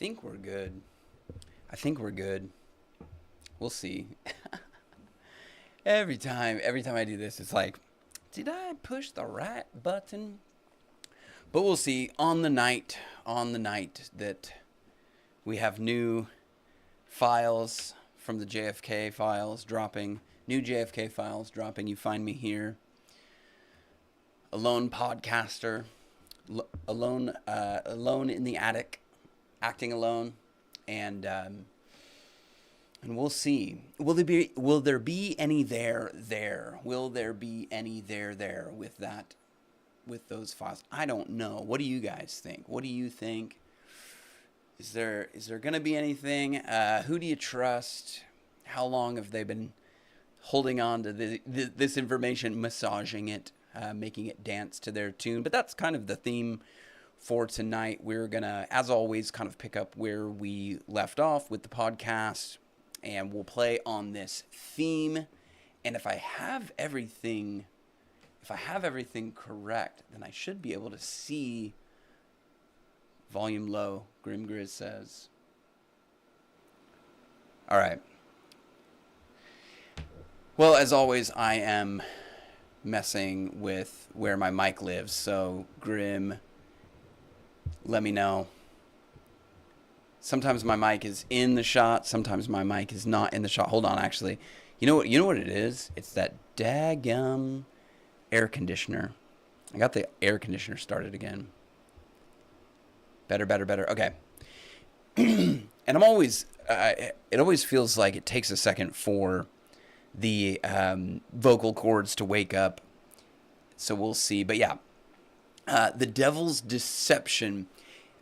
think we're good. I think we're good. We'll see. Every time I do this, it's like, did I push the right button? But we'll see. On the night that we have new files from the JFK files dropping, new JFK files dropping, you find me here, a lone podcaster, alone in the attic, acting alone, and we'll see. Will there be any there? Will there be any there with that, with those files? I don't know. What do you guys think? What do you think? Is there going to be anything? Who do you trust? How long have they been holding on to this information, massaging it, making it dance to their tune? But that's kind of the theme for tonight. We're going to, as always, kind of pick up where we left off with the podcast, and we'll play on this theme. And if I have everything correct, then I should be able to see volume low, Grim Grizz says. All right. Well, as always, I am messing with where my mic lives, so Grim, let me know. Sometimes my mic is in the shot, sometimes my mic is not in the shot. Hold on, actually. You know what it is? It's that daggum air conditioner. I got the air conditioner started again. Better. Okay. And I'm always, it always feels like it takes a second for the vocal cords to wake up. So we'll see. But yeah, the devil's deception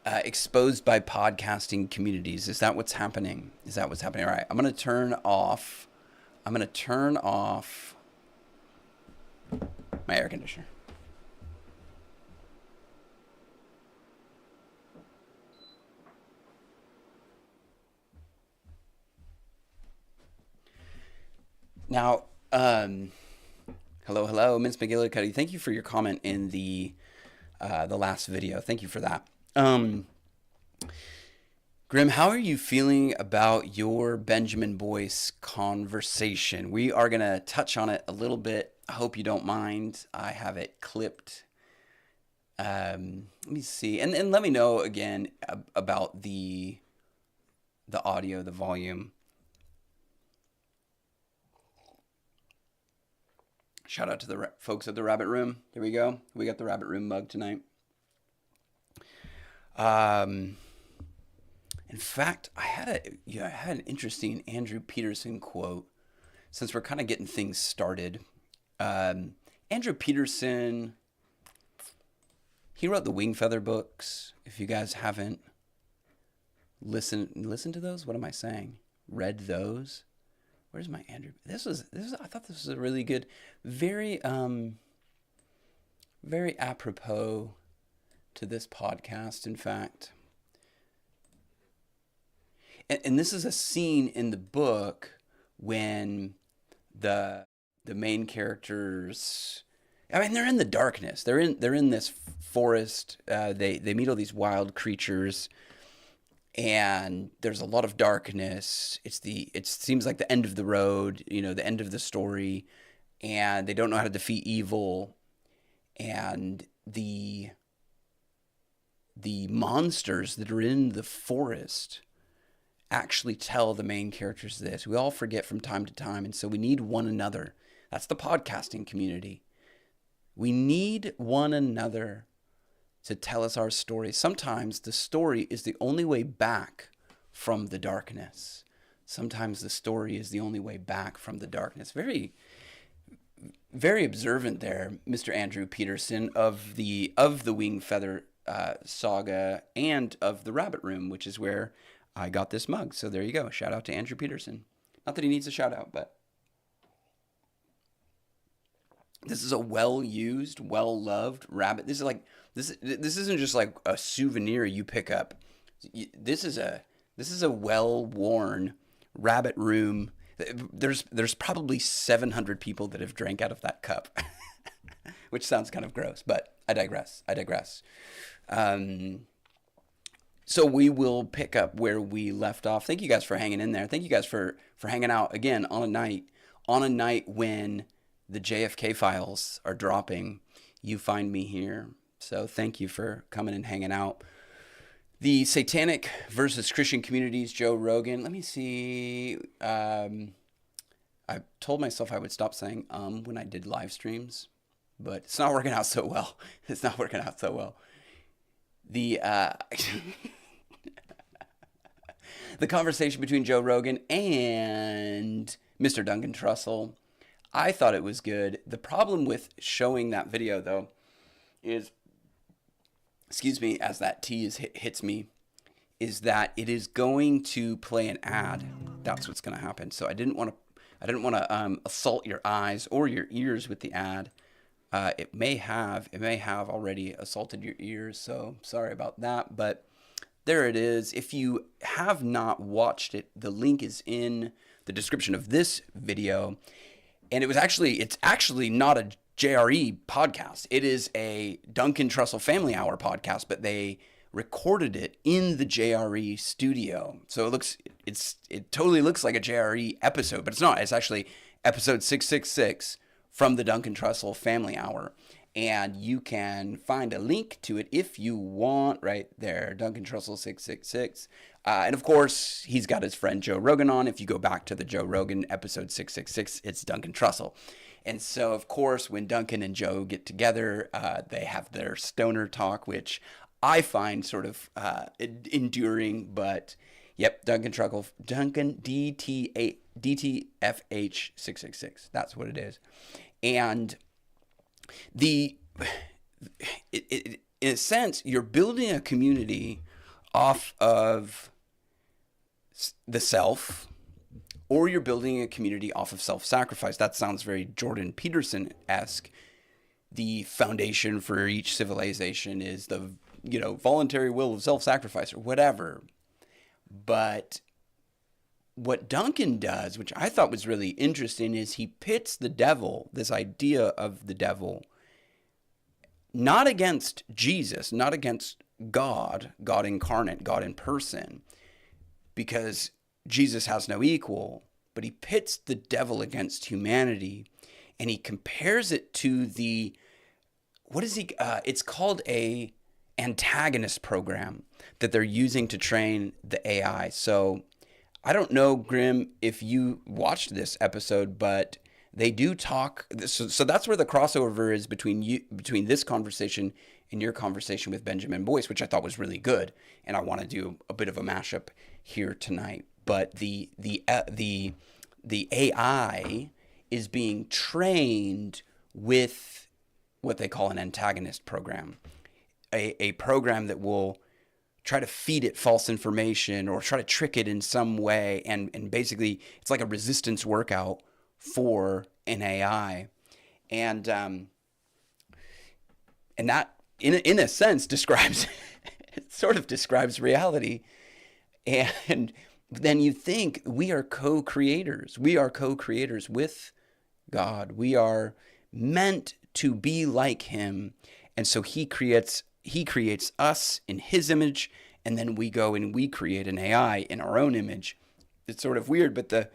exposed by podcasting communities. Is that what's happening? All right. I'm going to turn off my air conditioner. Now, hello, Mince McGillicuddy. Thank you for your comment in the last video. Thank you for that. Grim, how are you feeling about your Benjamin Boyce conversation? We are going to touch on it a little bit. I hope you don't mind. I have it clipped. Let me see. And let me know again about the audio, the volume. Shout out to the folks at the Rabbit Room. There we go. We got the Rabbit Room mug tonight. In fact, I had an interesting Andrew Peterson quote, since we're kind of getting things started. Andrew Peterson, he wrote the Wing Feather books. If you guys haven't listened to those, what am I saying? Read those? Where's my Andrew? This is. I thought this was a really good, very apropos to this podcast. In fact, and this is a scene in the book when the main characters, I mean, they're in the darkness. They're in this forest. They meet all these wild creatures. And there's a lot of darkness. It seems like the end of the road, the end of the story, and they don't know how to defeat evil. And the monsters that are in the forest actually tell the main characters this. We all forget from time to time, and so we need one another. That's the podcasting community. We need one another to tell us our story. Sometimes the story is the only way back from the darkness. Sometimes the story is the only way back from the darkness. Very, very observant there, Mr. Andrew Peterson, of the Wing Feather saga and of the Rabbit Room, which is where I got this mug. So there you go. Shout out to Andrew Peterson. Not that he needs a shout out, but this is a well-used, well-loved rabbit. This is like this isn't just like a souvenir you pick up. This is a well-worn Rabbit Room. There's probably 700 people that have drank out of that cup, which sounds kind of gross, but I digress. So we will pick up where we left off. Thank you guys for hanging in there. Thank you guys for hanging out again on a night when the JFK files are dropping. You find me here. So thank you for coming and hanging out. The Satanic versus Christian Communities, Joe Rogan. Let me see. I told myself I would stop saying when I did live streams, but it's not working out so well. It's not working out so well. The the conversation between Joe Rogan and Mr. Duncan Trussell, I thought it was good. The problem with showing that video, though, is, excuse me, as that T hits me, is that it is going to play an ad. That's what's going to happen. So I didn't want to assault your eyes or your ears with the ad. It may have already assaulted your ears, so sorry about that. But there it is. If you have not watched it, the link is in the description of this video. And it's actually not a JRE podcast. It is a Duncan Trussell Family Hour podcast, but they recorded it in the JRE studio. So it totally looks like a JRE episode, but it's not. It's actually episode 666 from the Duncan Trussell Family Hour. And you can find a link to it if you want right there, Duncan Trussell 666. And of course, he's got his friend Joe Rogan on. If you go back to the Joe Rogan episode 666, it's Duncan Trussell. And so, of course, when Duncan and Joe get together, they have their stoner talk, which I find sort of enduring. But, yep, Duncan DTFH 666. That's what it is. And in a sense, you're building a community off of the self, or you're building a community off of self-sacrifice. That sounds very Jordan Peterson-esque. The foundation for each civilization is the, voluntary will of self-sacrifice or whatever. But what Duncan does, which I thought was really interesting, is he pits the devil, this idea of the devil, not against Jesus, not against God incarnate, God in person, because Jesus has no equal, but he pits the devil against humanity, and he compares it to it's called a antagonist program that they're using to train the AI. So I don't know, Grim, if you watched this episode, but they do talk. So that's where the crossover is between this conversation and your conversation with Benjamin Boyce, which I thought was really good. And I want to do a bit of a mashup here tonight. But the AI is being trained with what they call an antagonist program, a program that will try to feed it false information or try to trick it in some way. And basically, it's like a resistance workout for an AI. And that, in a sense, describes reality. And then you think we are co-creators. We are co-creators with God. We are meant to be like him. And so he creates us in his image, and then we go and we create an AI in our own image. It's sort of weird, but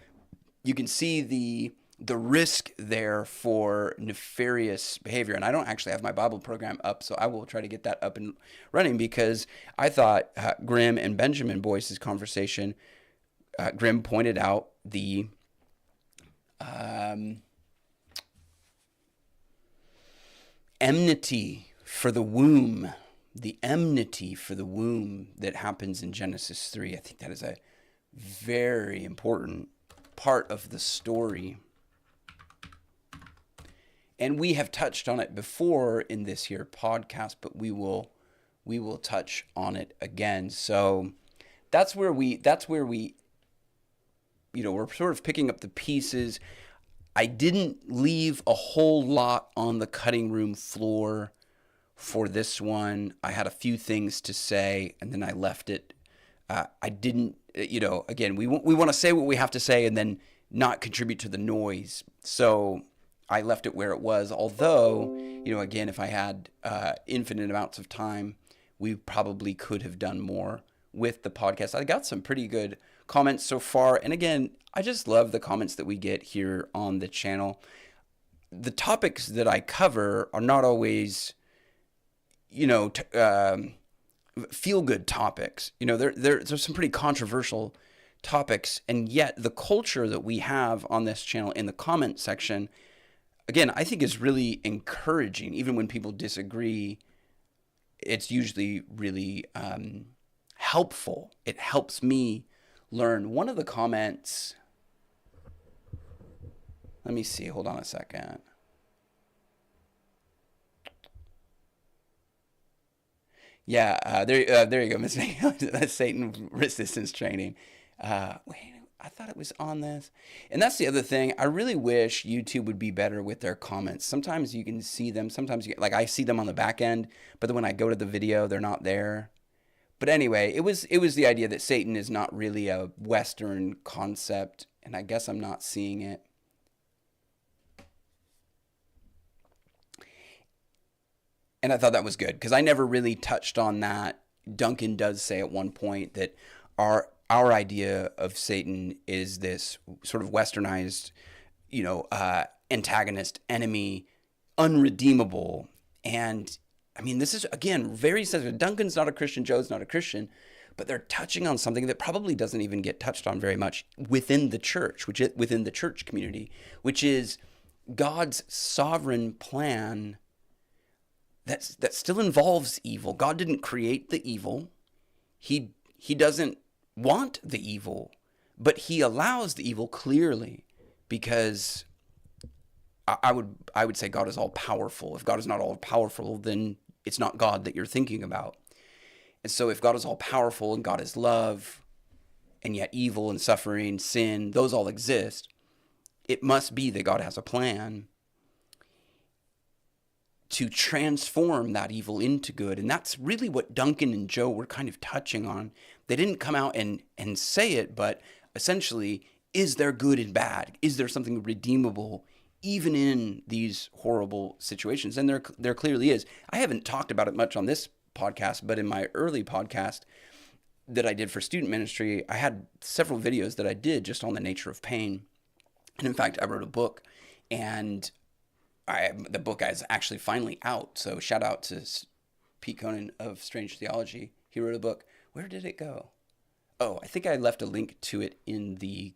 you can see the risk there for nefarious behavior. And I don't actually have my Bible program up, so I will try to get that up and running, because I thought Grim and Benjamin Boyce's conversation, Grim pointed out the enmity for the womb, that happens in Genesis 3. I think that is a very important part of the story. And we have touched on it before in this here podcast, but we will touch on it again. So that's where we we're sort of picking up the pieces. I didn't leave a whole lot on the cutting room floor for this one. I had a few things to say, and then I left it. I didn't, again, we want to say what we have to say and then not contribute to the noise. So I left it where it was. Although, again, if I had infinite amounts of time, we probably could have done more with the podcast. I got some pretty good comments so far. And again, I just love the comments that we get here on the channel. The topics that I cover are not always, feel-good topics. There's some pretty controversial topics, and yet the culture that we have on this channel in the comment section, again, I think is really encouraging. Even when people disagree, it's usually really helpful. It helps me learn. One of the comments, let me see, hold on a second. Yeah, there you go, Miss That's Satan resistance training. Wait, I thought it was on this. And that's the other thing. I really wish YouTube would be better with their comments. Sometimes you can see them. Sometimes I see them on the back end, but then when I go to the video, they're not there. But anyway, it was the idea that Satan is not really a Western concept, and I guess I'm not seeing it. And I thought that was good because I never really touched on that. Duncan does say at one point that our idea of Satan is this sort of westernized, antagonist, enemy, unredeemable. And I mean, this is, again, very sensitive. Duncan's not a Christian, Joe's not a Christian, but they're touching on something that probably doesn't even get touched on very much within the church, within the church community, which is God's sovereign plan that still involves evil. God didn't create the evil. He doesn't want the evil, but he allows the evil clearly because I would say God is all powerful. If God is not all powerful, then it's not God that you're thinking about. And so if God is all powerful and God is love, and yet evil and suffering, sin, those all exist, it must be that God has a plan to transform that evil into good. And that's really what Duncan and Joe were kind of touching on. They didn't come out and say it, but essentially, is there good and bad? Is there something redeemable even in these horrible situations? And there clearly is. I haven't talked about it much on this podcast, but in my early podcast that I did for student ministry, I had several videos that I did just on the nature of pain. And in fact, I wrote a book, and the book is actually finally out. So shout out to Pete Conan of Strange Theology. He wrote a book. Where did it go? Oh, I think I left a link to it in the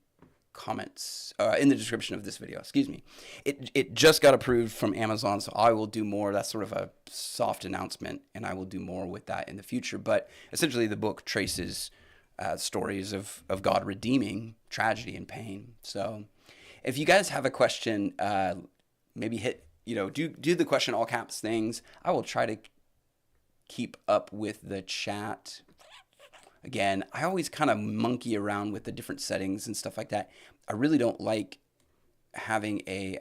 comments, in the description of this video. Excuse me. It just got approved from Amazon, so I will do more. That's sort of a soft announcement, and I will do more with that in the future. But essentially, the book traces stories of God redeeming tragedy and pain. So if you guys have a question, maybe hit, do the question all caps things. I will try to keep up with the chat. Again, I always kind of monkey around with the different settings and stuff like that. I really don't like having a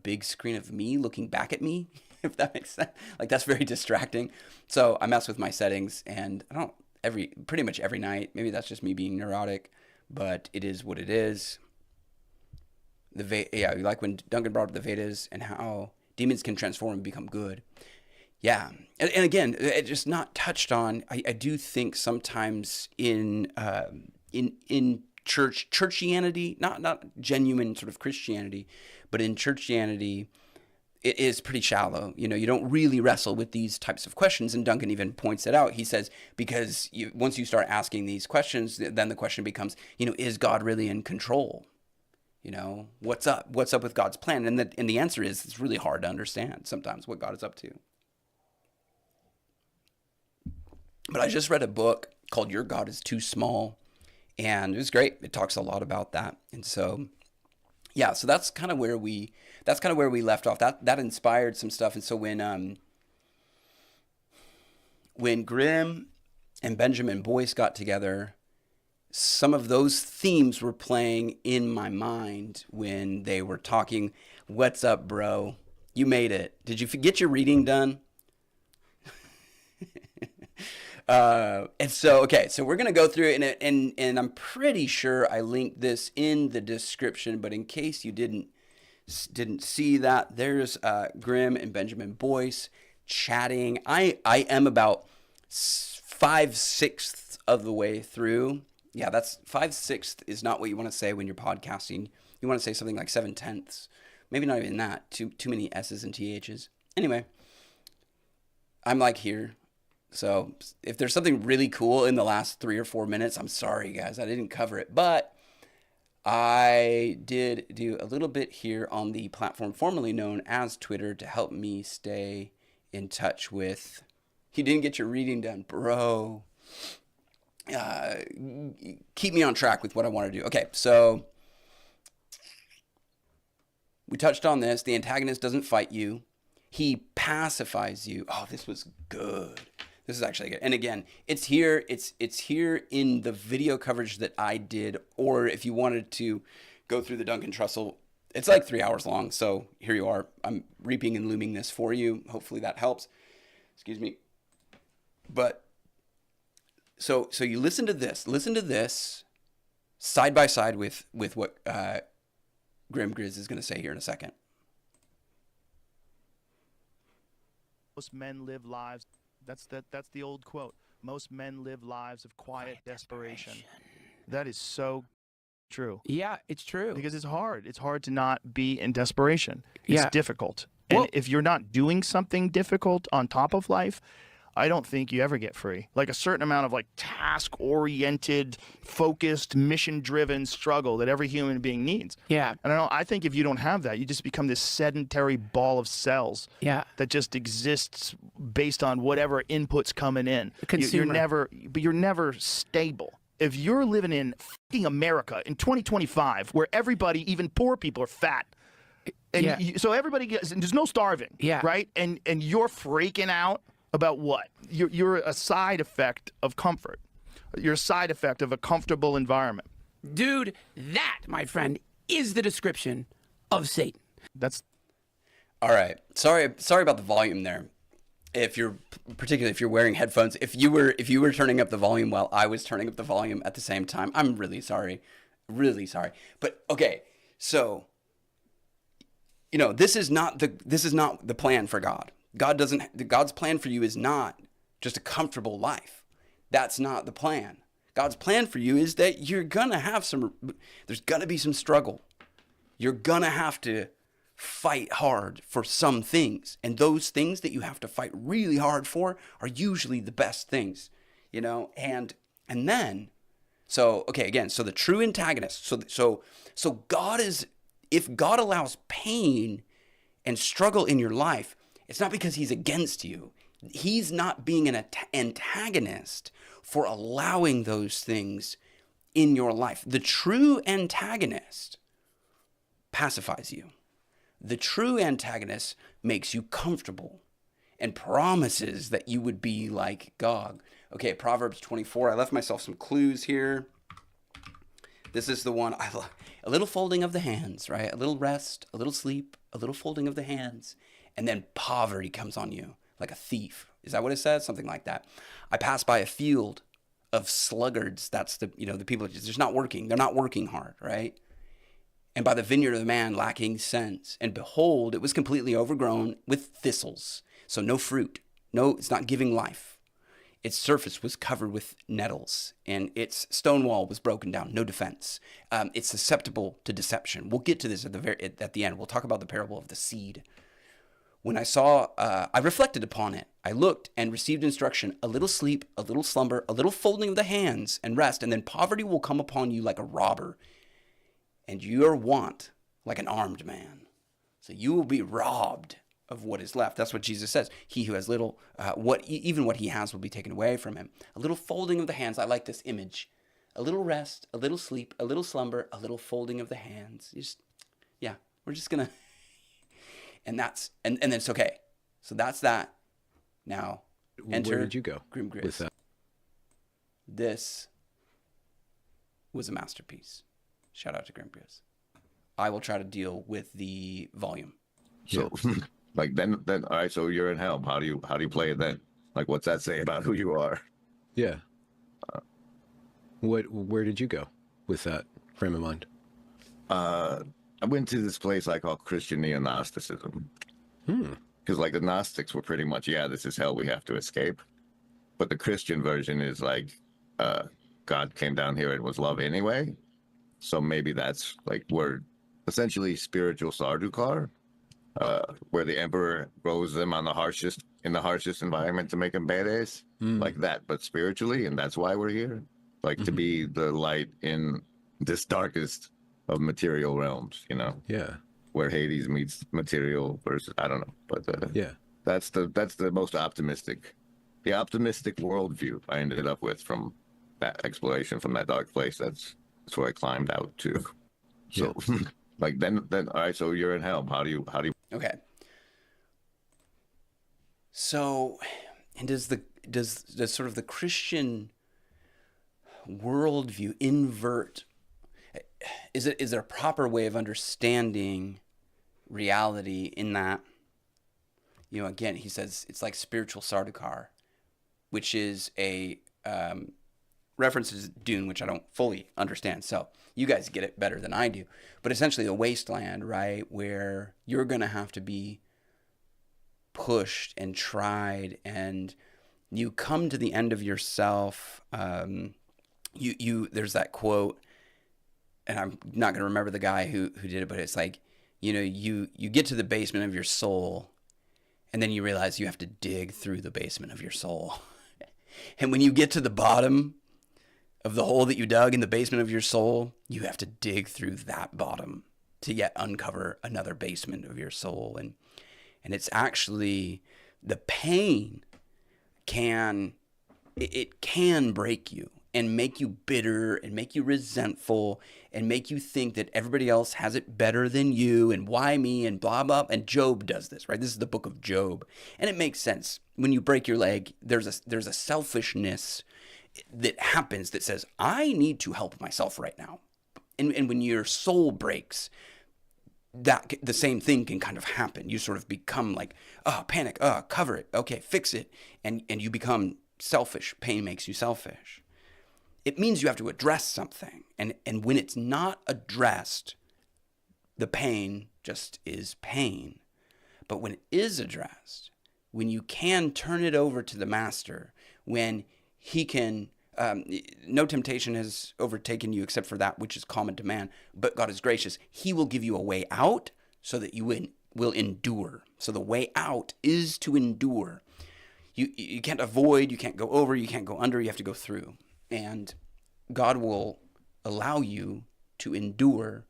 big screen of me looking back at me, if that makes sense. Like, that's very distracting. So I mess with my settings, and I don't pretty much every night. Maybe that's just me being neurotic, but it is what it is. Like when Duncan brought up the Vedas and how demons can transform and become good. Yeah, and again, it just not touched on. I do think sometimes in churchianity, not genuine sort of Christianity, but in churchianity, it is pretty shallow. You don't really wrestle with these types of questions. And Duncan even points it out. He says, because once you start asking these questions, then the question becomes, is God really in control? What's up? What's up with God's plan? And the answer is, it's really hard to understand sometimes what God is up to. But I just read a book called Your God is Too Small, and it was great. It talks a lot about that. And so, yeah, so that's kind of where we left off. That inspired some stuff. And so when Grimm and Benjamin Boyce got together, some of those themes were playing in my mind when they were talking. What's up, bro? You made it. Did you get your reading done? And so, okay, so we're going to go through it, and I'm pretty sure I linked this in the description, but in case you didn't see that, there's Grimm and Benjamin Boyce chatting. I am about 5/6 of the way through. Yeah, that's 5/6 is not what you want to say when you're podcasting. You want to say something like 7/10. Maybe not even that. Too many S's and THs. Anyway, I'm like here. So if there's something really cool in the last 3 or 4 minutes, I'm sorry, guys. I didn't cover it. But I did do a little bit here on the platform formerly known as Twitter to help me stay in touch with... You didn't get your reading done, bro. Keep me on track with what I want to do. Okay, so we touched on this. The antagonist doesn't fight you. He pacifies you. Oh, this was good. This is actually good. And again, it's here. It's here in the video coverage that I did. Or if you wanted to go through the Duncan Trussell, it's like 3 hours long. So here you are. I'm reaping and looming this for you. Hopefully that helps. Excuse me. But so you listen to this side by side with what Grim Grizz is going to say here in a second. Most men live lives. That's the old quote. Most men live lives of quiet desperation. That is so true. Yeah, it's true. Because it's hard. It's hard to not be in desperation. It's difficult. And Well- if you're not doing something difficult on top of life, I don't think you ever get free. Like a certain amount of like task-oriented, focused, mission-driven struggle that every human being needs. Yeah. And I think if you don't have that, you just become this sedentary ball of cells Yeah. that just exists based on whatever inputs coming in. Consumer. You're never stable. If you're living in fucking America in 2025, where everybody, even poor people, are fat, and Yeah. so everybody gets, and there's no starving, Yeah. right? And you're freaking out about what? You're a side effect of comfort. You're a side effect of a comfortable environment. Dude, that, my friend, is the description of Satan. That's All right. Sorry about the volume there. Particularly if you're wearing headphones, if you were turning up the volume while I was turning up the volume at the same time, I'm really sorry. Really sorry. But okay, so this is not the plan for God. God's plan for you is not just a comfortable life. That's not the plan. God's plan for you is that there's going to be some struggle. You're going to have to fight hard for some things. And those things that you have to fight really hard for are usually the best things, and then, so the true antagonist. So God is, if God allows pain and struggle in your life, it's not because he's against you. He's not being an antagonist for allowing those things in your life. The true antagonist pacifies you. The true antagonist makes you comfortable and promises that you would be like God. Okay, Proverbs 24. I left myself some clues here. This is the one I love. A little folding of the hands, right? A little rest, a little sleep, a little folding of the hands. And then poverty comes on you like a thief. Is that what it says? Something like that. I passed by a field of sluggards. That's the people that just not working. They're not working hard, right? And by the vineyard of the man lacking sense. And behold, it was completely overgrown with thistles. So no fruit. No, it's not giving life. Its surface was covered with nettles, and its stone wall was broken down. No defense. It's susceptible to deception. We'll get to this at the end. We'll talk about the parable of the seed. When I saw, I reflected upon it. I looked and received instruction, a little sleep, a little slumber, a little folding of the hands and rest, and then poverty will come upon you like a robber, and your want like an armed man. So you will be robbed of what is left. That's what Jesus says. He who has little, even what he has will be taken away from him. A little folding of the hands. I like this image. A little rest, a little sleep, a little slumber, a little folding of the hands. We're just going to... And then it's okay. So that's that. Now, enter. Where did you go Grim Grizz. with that? This was a masterpiece. Shout out to Grim Grizz. I will try to deal with the volume. So, like then, all right. So you're in hell. How do you play it then? Like, what's that say about who you are? Yeah. Where did you go with that frame of mind? I went to this place I call Christian neo-Gnosticism. Because like the Gnostics were pretty much, this is hell, we have to escape. but the Christian version is like, God came down here and was love anyway. So maybe that's like we're essentially spiritual Sardukar, where the emperor grows them on the harshest environment to make them badass, like that, but spiritually, and that's why we're here, like to be the light in this darkest of material realms, Yeah. where Hades meets material versus I don't know, but Yeah. that's the most optimistic worldview I ended up with from that exploration from that dark place. That's where I climbed out to. So, like then all right. So you're in hell. How do you? Okay. So, and does sort of the Christian worldview invert? Is there a proper way of understanding reality in that? Again, he says it's like spiritual Sardukar, which is a references Dune, which I don't fully understand. So you guys get it better than I do. But essentially a wasteland, right, where you're going to have to be pushed and tried, and you come to the end of yourself. There's that quote, and I'm not going to remember the guy who did it, but it's like, you get to the basement of your soul, and then you realize you have to dig through the basement of your soul. And when you get to the bottom of the hole that you dug in the basement of your soul, you have to dig through that bottom to yet uncover another basement of your soul. And it's actually the pain can break you and make you bitter and make you resentful and make you think that everybody else has it better than you and why me and blah, blah. And Job does this, right? This is the book of Job. And it makes sense. When you break your leg, there's a selfishness that happens that says, I need to help myself right now. And when your soul breaks, that the same thing can kind of happen. You sort of become like, panic, cover it, okay, fix it. And you become selfish. Pain makes you selfish. It means you have to address something. And when it's not addressed, the pain just is pain. But when it is addressed, when you can turn it over to the master, when he can, no temptation has overtaken you except for that which is common to man, but God is gracious. He will give you a way out so that you will endure. So the way out is to endure. You can't avoid, you can't go over, you can't go under, you have to go through. And God will allow you to endure.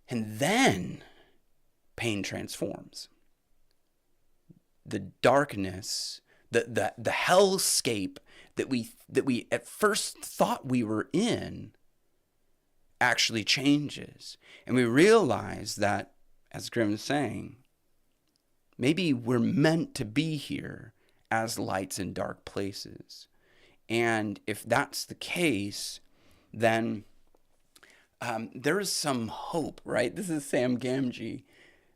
And then pain transforms. The darkness, the hellscape that we at first thought we were in actually changes. And we realize that, as Grimm is saying, maybe we're meant to be here as lights in dark places. And if that's the case, then there is some hope, right? This is Sam Gamgee,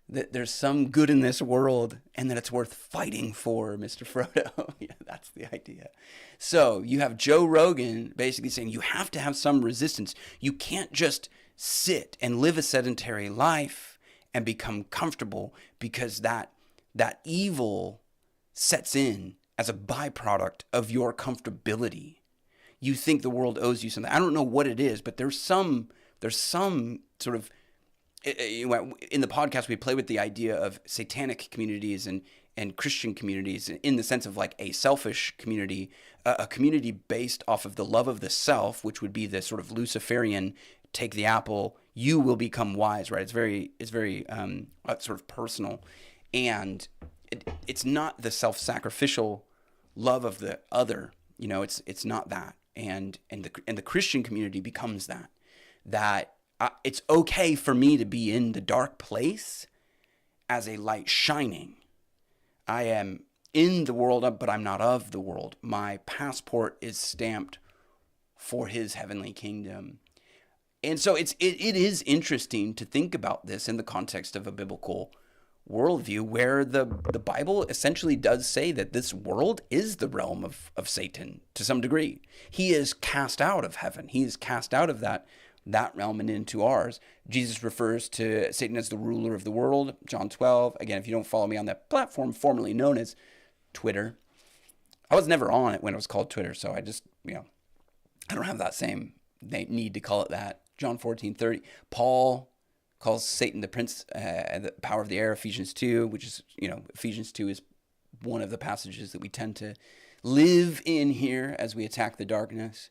that there's some good in this world and that it's worth fighting for, Mr. Frodo. Yeah, that's the idea. So you have Joe Rogan basically saying you have to have some resistance. You can't just sit and live a sedentary life and become comfortable, because that evil sets in as a byproduct of your comfortability. You think the world owes you something. I don't know what it is, but there's some sort of, in the podcast, we play with the idea of satanic communities and Christian communities in the sense of like a selfish community, a community based off of the love of the self, which would be the sort of Luciferian, take the apple, you will become wise, right? It's very sort of personal. And it's not the self-sacrificial love of the other, it's not that. And the Christian community becomes that it's okay for me to be in the dark place as a light shining. I am in the world, but I'm not of the world. My passport is stamped for his heavenly kingdom. And so it is interesting to think about this in the context of a biblical worldview, where the Bible essentially does say that this world is the realm of Satan to some degree. He is cast out of heaven. He is cast out of that realm and into ours. Jesus refers to Satan as the ruler of the world, John 12. Again, if you don't follow me on that platform formerly known as Twitter, I was never on it when it was called Twitter, so I just, I don't have that same need to call it that. John 14:30. Paul calls Satan the prince, the power of the air, Ephesians 2, which is, Ephesians 2 is one of the passages that we tend to live in here as we attack the darkness.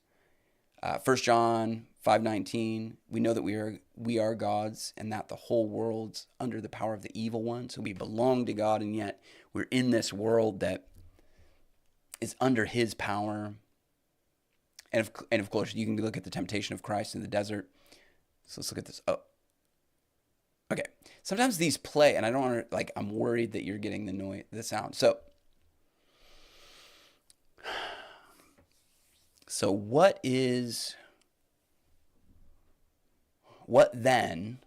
1 John 5:19, we know that we are God's and that the whole world's under the power of the evil one. So we belong to God, and yet we're in this world that is under his power. And of course, you can look at the temptation of Christ in the desert. So let's look at this. Oh, okay. Sometimes these play, and I don't want to, I'm worried that you're getting the sound. So what then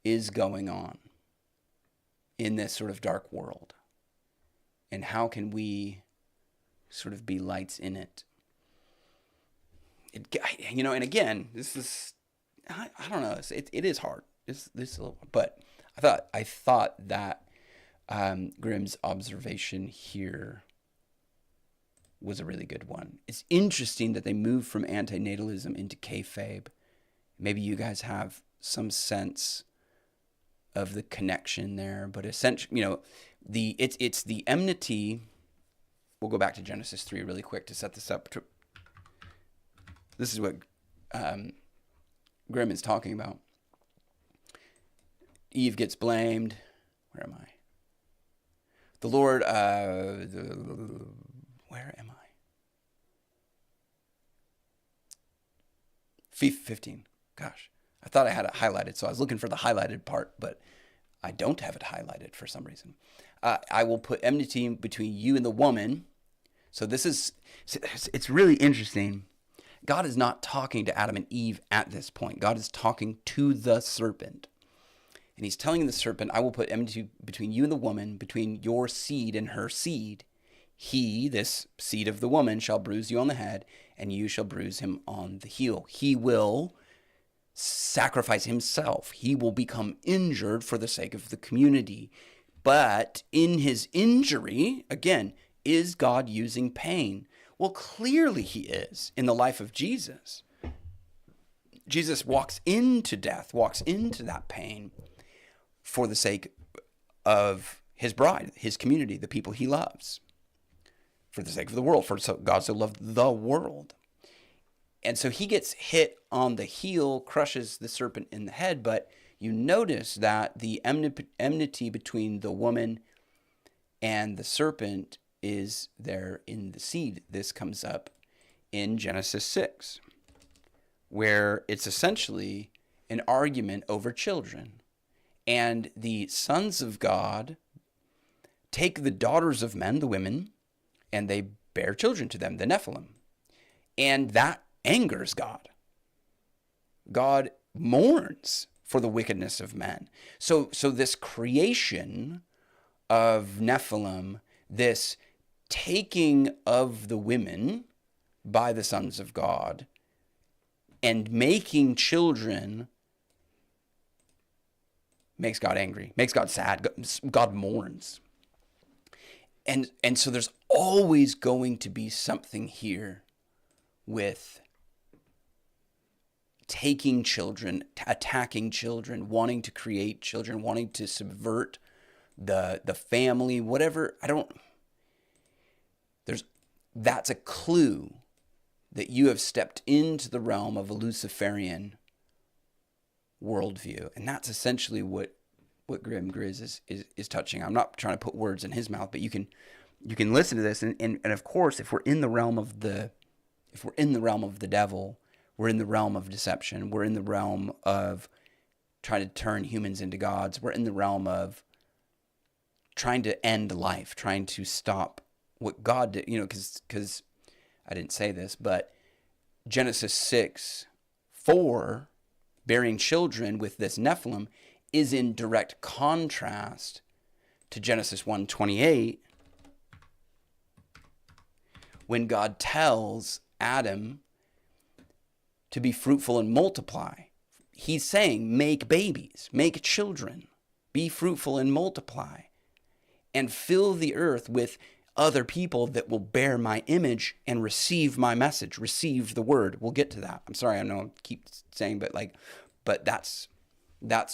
is going on in this sort of dark world? And how can we sort of be lights in it? And again, this is, I don't know, it is hard. But I thought that Grimm's observation here was a really good one. It's interesting that they moved from antinatalism into kayfabe. Maybe you guys have some sense of the connection there, but essentially, it's the enmity. We'll go back to Genesis 3 really quick to set this up. This is what Grimm is talking about. Eve gets blamed. Where am I? The Lord, where am I? 15. Gosh, I thought I had it highlighted, so I was looking for the highlighted part, but I don't have it highlighted for some reason. I will put enmity between you and the woman. So it's really interesting. God is not talking to Adam and Eve at this point. God is talking to the serpent. And he's telling the serpent, I will put enmity between you and the woman, between your seed and her seed. He, this seed of the woman, shall bruise you on the head, and you shall bruise him on the heel. He will sacrifice himself. He will become injured for the sake of the community. But in his injury, again, is God using pain? Well, clearly he is in the life of Jesus. Jesus walks into death, walks into that pain for the sake of his bride, his community, the people he loves, for the sake of the world, for God so loved the world. And so he gets hit on the heel, crushes the serpent in the head, but you notice that the enmity between the woman and the serpent is there in the seed. This comes up in Genesis 6, where it's essentially an argument over children. And the sons of God take the daughters of men, the women, and they bear children to them, the Nephilim. And that angers God. God mourns for the wickedness of men. So this creation of Nephilim, this taking of the women by the sons of God and making children makes God angry, makes God sad. God mourns. And so there's always going to be something here with taking children, attacking children, wanting to create children, wanting to subvert the family, whatever. That's a clue that you have stepped into the realm of a Luciferian worldview. And that's essentially what Grim Grizz is touching. I'm not trying to put words in his mouth, but you can listen to this. And of course, if we're in the realm of the devil, we're in the realm of deception. We're in the realm of trying to turn humans into gods. We're in the realm of trying to end life, trying to stop what God did, because I didn't say this, but Genesis 6:4, bearing children with this Nephilim, is in direct contrast to Genesis 1:28, when God tells Adam to be fruitful and multiply. He's saying, make babies, make children, be fruitful and multiply, and fill the earth with other people that will bear my image and receive my message, receive the word. We'll get to that. I'm sorry, I know I keep saying, but that's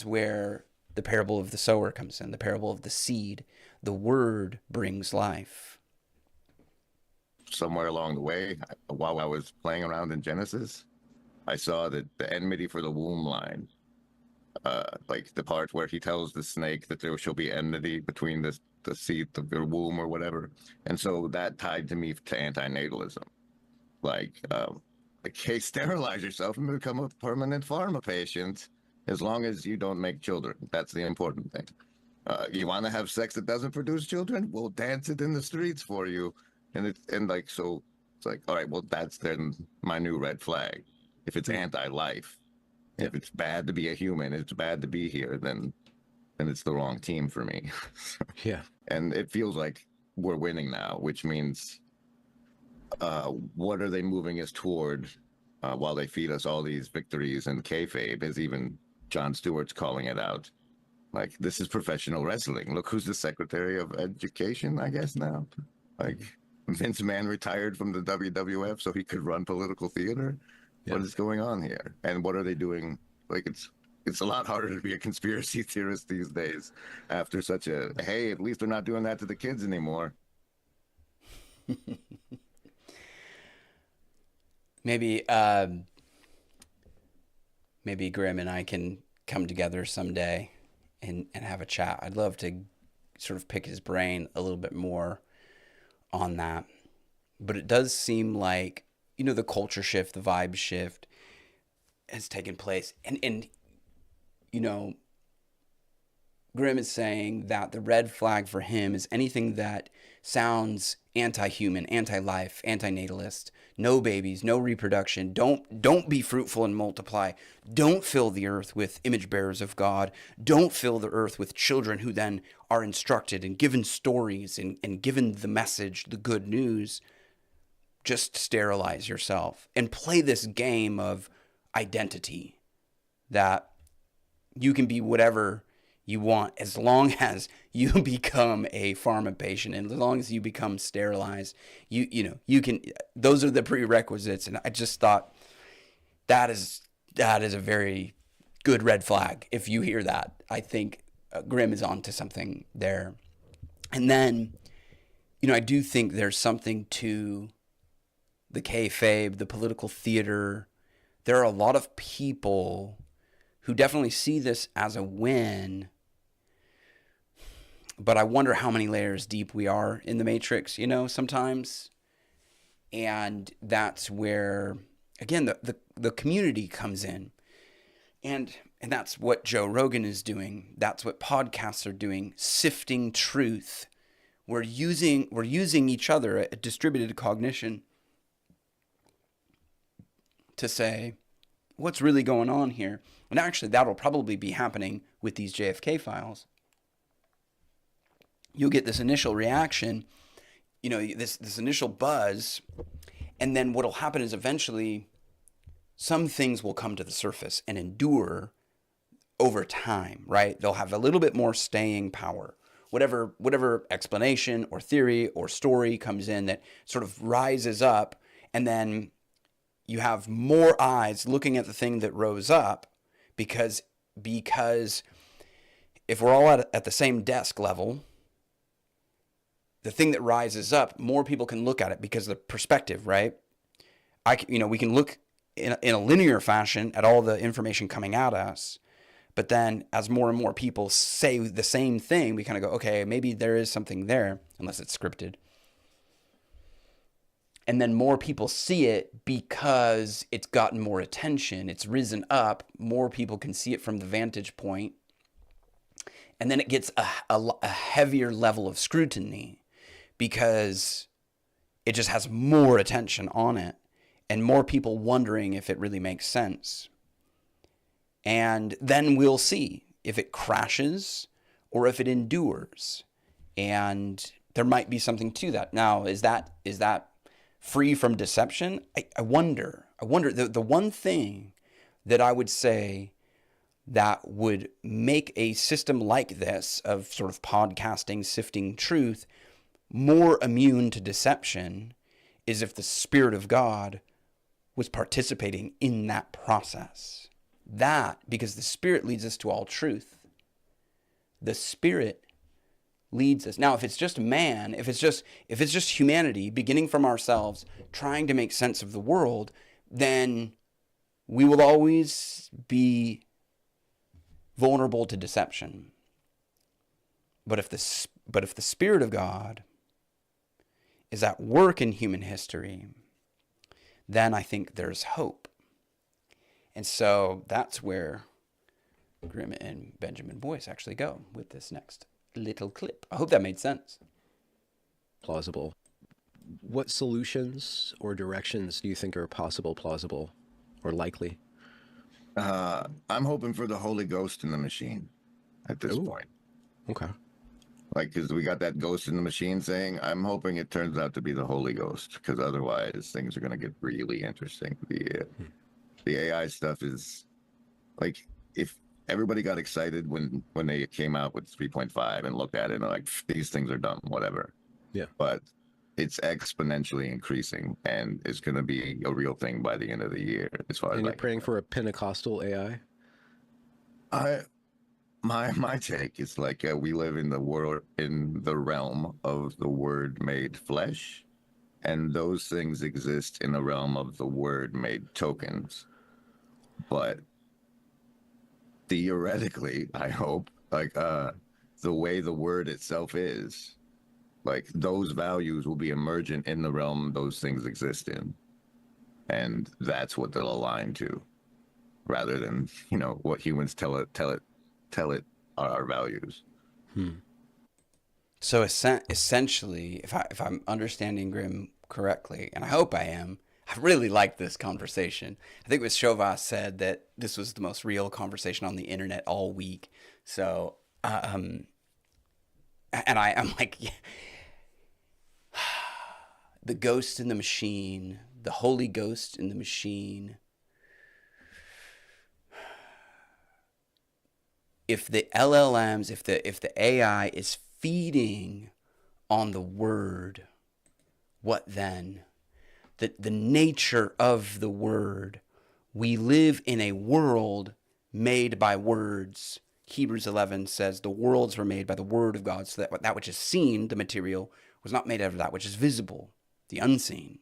where the parable of the sower comes in, the parable of the seed. The word brings life. Somewhere along the way, while I was playing around in Genesis, I saw that the enmity for the womb line, like the part where he tells the snake that there shall be enmity between the seed of their womb or whatever. And so that tied to me to antinatalism. Like, hey, sterilize yourself and become a permanent pharma patient as long as you don't make children. That's the important thing. You want to have sex that doesn't produce children? We'll dance it in the streets for you. And like, so it's like, all right, well, that's then my new red flag. If it's anti-life, if it's bad to be a human, it's bad to be here, then it's the wrong team for me. Yeah. And it feels like we're winning now, which means what are they moving us toward while they feed us all these victories and kayfabe, as even Jon Stewart's calling it out. Like, this is professional wrestling. Look who's the Secretary of Education, I guess, now. Like, Vince McMahon retired from the WWF so he could run political theater. Yeah. What is going on here? And what are they doing? Like, it's a lot harder to be a conspiracy theorist these days after such a, hey, at least they're not doing that to the kids anymore. Maybe Grim and I can come together someday and have a chat. I'd love to sort of pick his brain a little bit more on that. But it does seem like, the culture shift, the vibe shift has taken place. And Grim is saying that the red flag for him is anything that sounds anti-human, anti-life, anti-natalist. No babies, no reproduction. Don't be fruitful and multiply. Don't fill the earth with image bearers of God. Don't fill the earth with children who then are instructed and given stories and given the message, the good news. Just sterilize yourself and play this game of identity that you can be whatever you want as long as you become a pharma patient and as long as you become sterilized. You can. Those are the prerequisites, and I just thought that is a very good red flag. If you hear that, I think Grim is onto something there. And then, I do think there's something to the kayfabe, the political theater. There are a lot of people who definitely see this as a win. But I wonder how many layers deep we are in the Matrix, sometimes. And that's where, again, the community comes in. And that's what Joe Rogan is doing. That's what podcasts are doing, sifting truth. We're using each other, a distributed cognition, to say, what's really going on here? And actually, that'll probably be happening with these JFK files. You'll get this initial reaction, this initial buzz, and then what'll happen is eventually some things will come to the surface and endure over time, right? They'll have a little bit more staying power. Whatever explanation or theory or story comes in that sort of rises up, and then you have more eyes looking at the thing that rose up because if we're all at the same desk level, the thing that rises up, more people can look at it because of the perspective, right? We can look in a linear fashion at all the information coming at us, but then as more and more people say the same thing, we kind of go, okay, maybe there is something there, unless it's scripted. And then more people see it because it's gotten more attention. It's risen up. More people can see it from the vantage point. And then it gets a heavier level of scrutiny because it just has more attention on it and more people wondering if it really makes sense. And then we'll see if it crashes or if it endures. And there might be something to that. Now, is that free from deception? I wonder. The one thing that I would say that would make a system like this of sort of podcasting, sifting truth, more immune to deception is if the Spirit of God was participating in that process. That, because the Spirit leads us to all truth. The Spirit leads us. Now, if it's just man, if it's just humanity beginning from ourselves, trying to make sense of the world, then we will always be vulnerable to deception. But if the Spirit of God is at work in human history, then I think there's hope. And so that's where Grimm and Benjamin Boyce actually go with this next little clip. I hope that made sense. Plausible. What solutions or directions do you think are possible, plausible, or likely? I'm hoping for the Holy Ghost in the machine at this point. Okay. Like, because we got that ghost in the machine thing. I'm hoping it turns out to be the Holy Ghost, because otherwise things are going to get really interesting. The AI stuff is like, if everybody got excited when they came out with 3.5 and looked at it and like, these things are dumb, whatever. Yeah. But it's exponentially increasing, and it's going to be a real thing by the end of the year. As far as And you're praying for a Pentecostal AI? My take is like, we live in the world, in the realm of the Word made flesh, and those things exist in the realm of the Word made tokens. But theoretically, I hope, like, the way the Word itself is, like, those values will be emergent in the realm those things exist in, and that's what they'll align to, rather than, you know, what humans tell it are our values. So essentially, if I'm understanding Grimm correctly, and I hope I am, I really like this conversation. I think what Chauvin said, that this was the most real conversation on the internet all week. So, and I'm like, yeah. The ghost in the machine, the Holy Ghost in the machine. If the LLMs, if the AI is feeding on the word, what then? The nature of the word. We live in a world made by words. Hebrews 11 says the worlds were made by the word of God, so that which is seen, the material, was not made out of that which is visible, the unseen.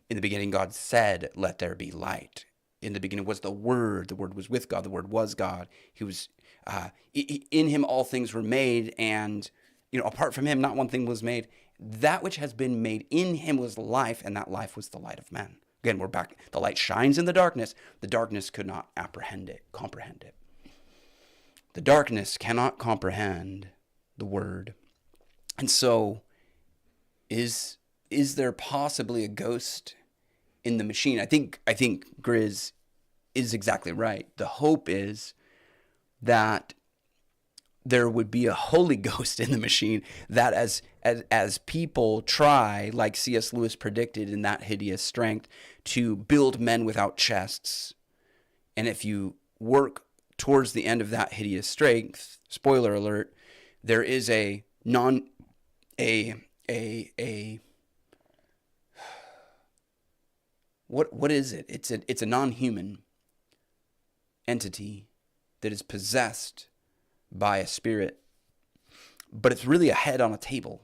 In the beginning, God said, "Let there be light." In the beginning was the Word. The Word was with God. The Word was God. He was in Him. All things were made, and apart from Him, not one thing was made. That which has been made in Him was life, and that life was the light of men. Again, we're back. The light shines in the darkness. The darkness could not comprehend it. The darkness cannot comprehend the Word, and so is there possibly a ghost in the machine? I think Grizz is exactly right. The hope is that there would be a Holy Ghost in the machine, that as people try, like C.S. Lewis predicted in That Hideous Strength, to build men without chests. And if you work towards the end of That Hideous Strength, spoiler alert, there is what is it? It's a non-human entity that is possessed by a spirit, but it's really a head on a table.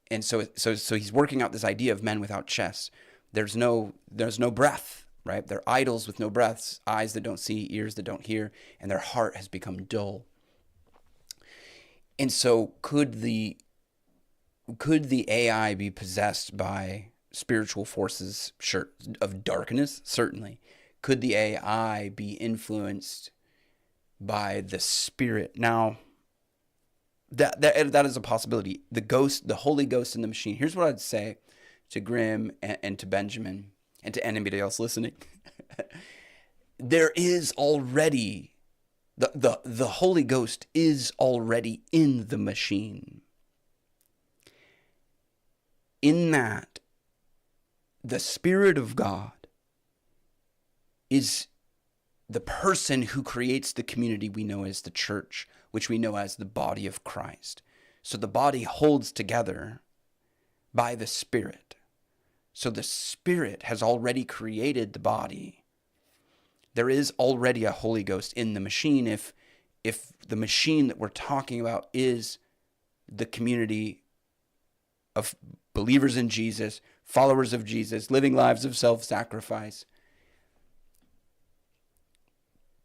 And so he's working out this idea of men without chests. There's no breath, right? They're idols with no breaths, eyes that don't see, ears that don't hear, and their heart has become dull. And so could the AI be possessed by spiritual forces of darkness? Certainly. Could the AI be influenced by the Spirit? Now, that is a possibility. The Holy Ghost in the machine. Here's what I'd say to Grimm and to Benjamin and to anybody else listening. There is already the Holy Ghost is already in the machine. In that, the Spirit of God is the person who creates the community we know as the church, which we know as the body of Christ. So the body holds together by the Spirit. So the Spirit has already created the body. There is already a Holy Ghost in the machine if the machine that we're talking about is the community of believers in Jesus, followers of Jesus, living lives of self-sacrifice.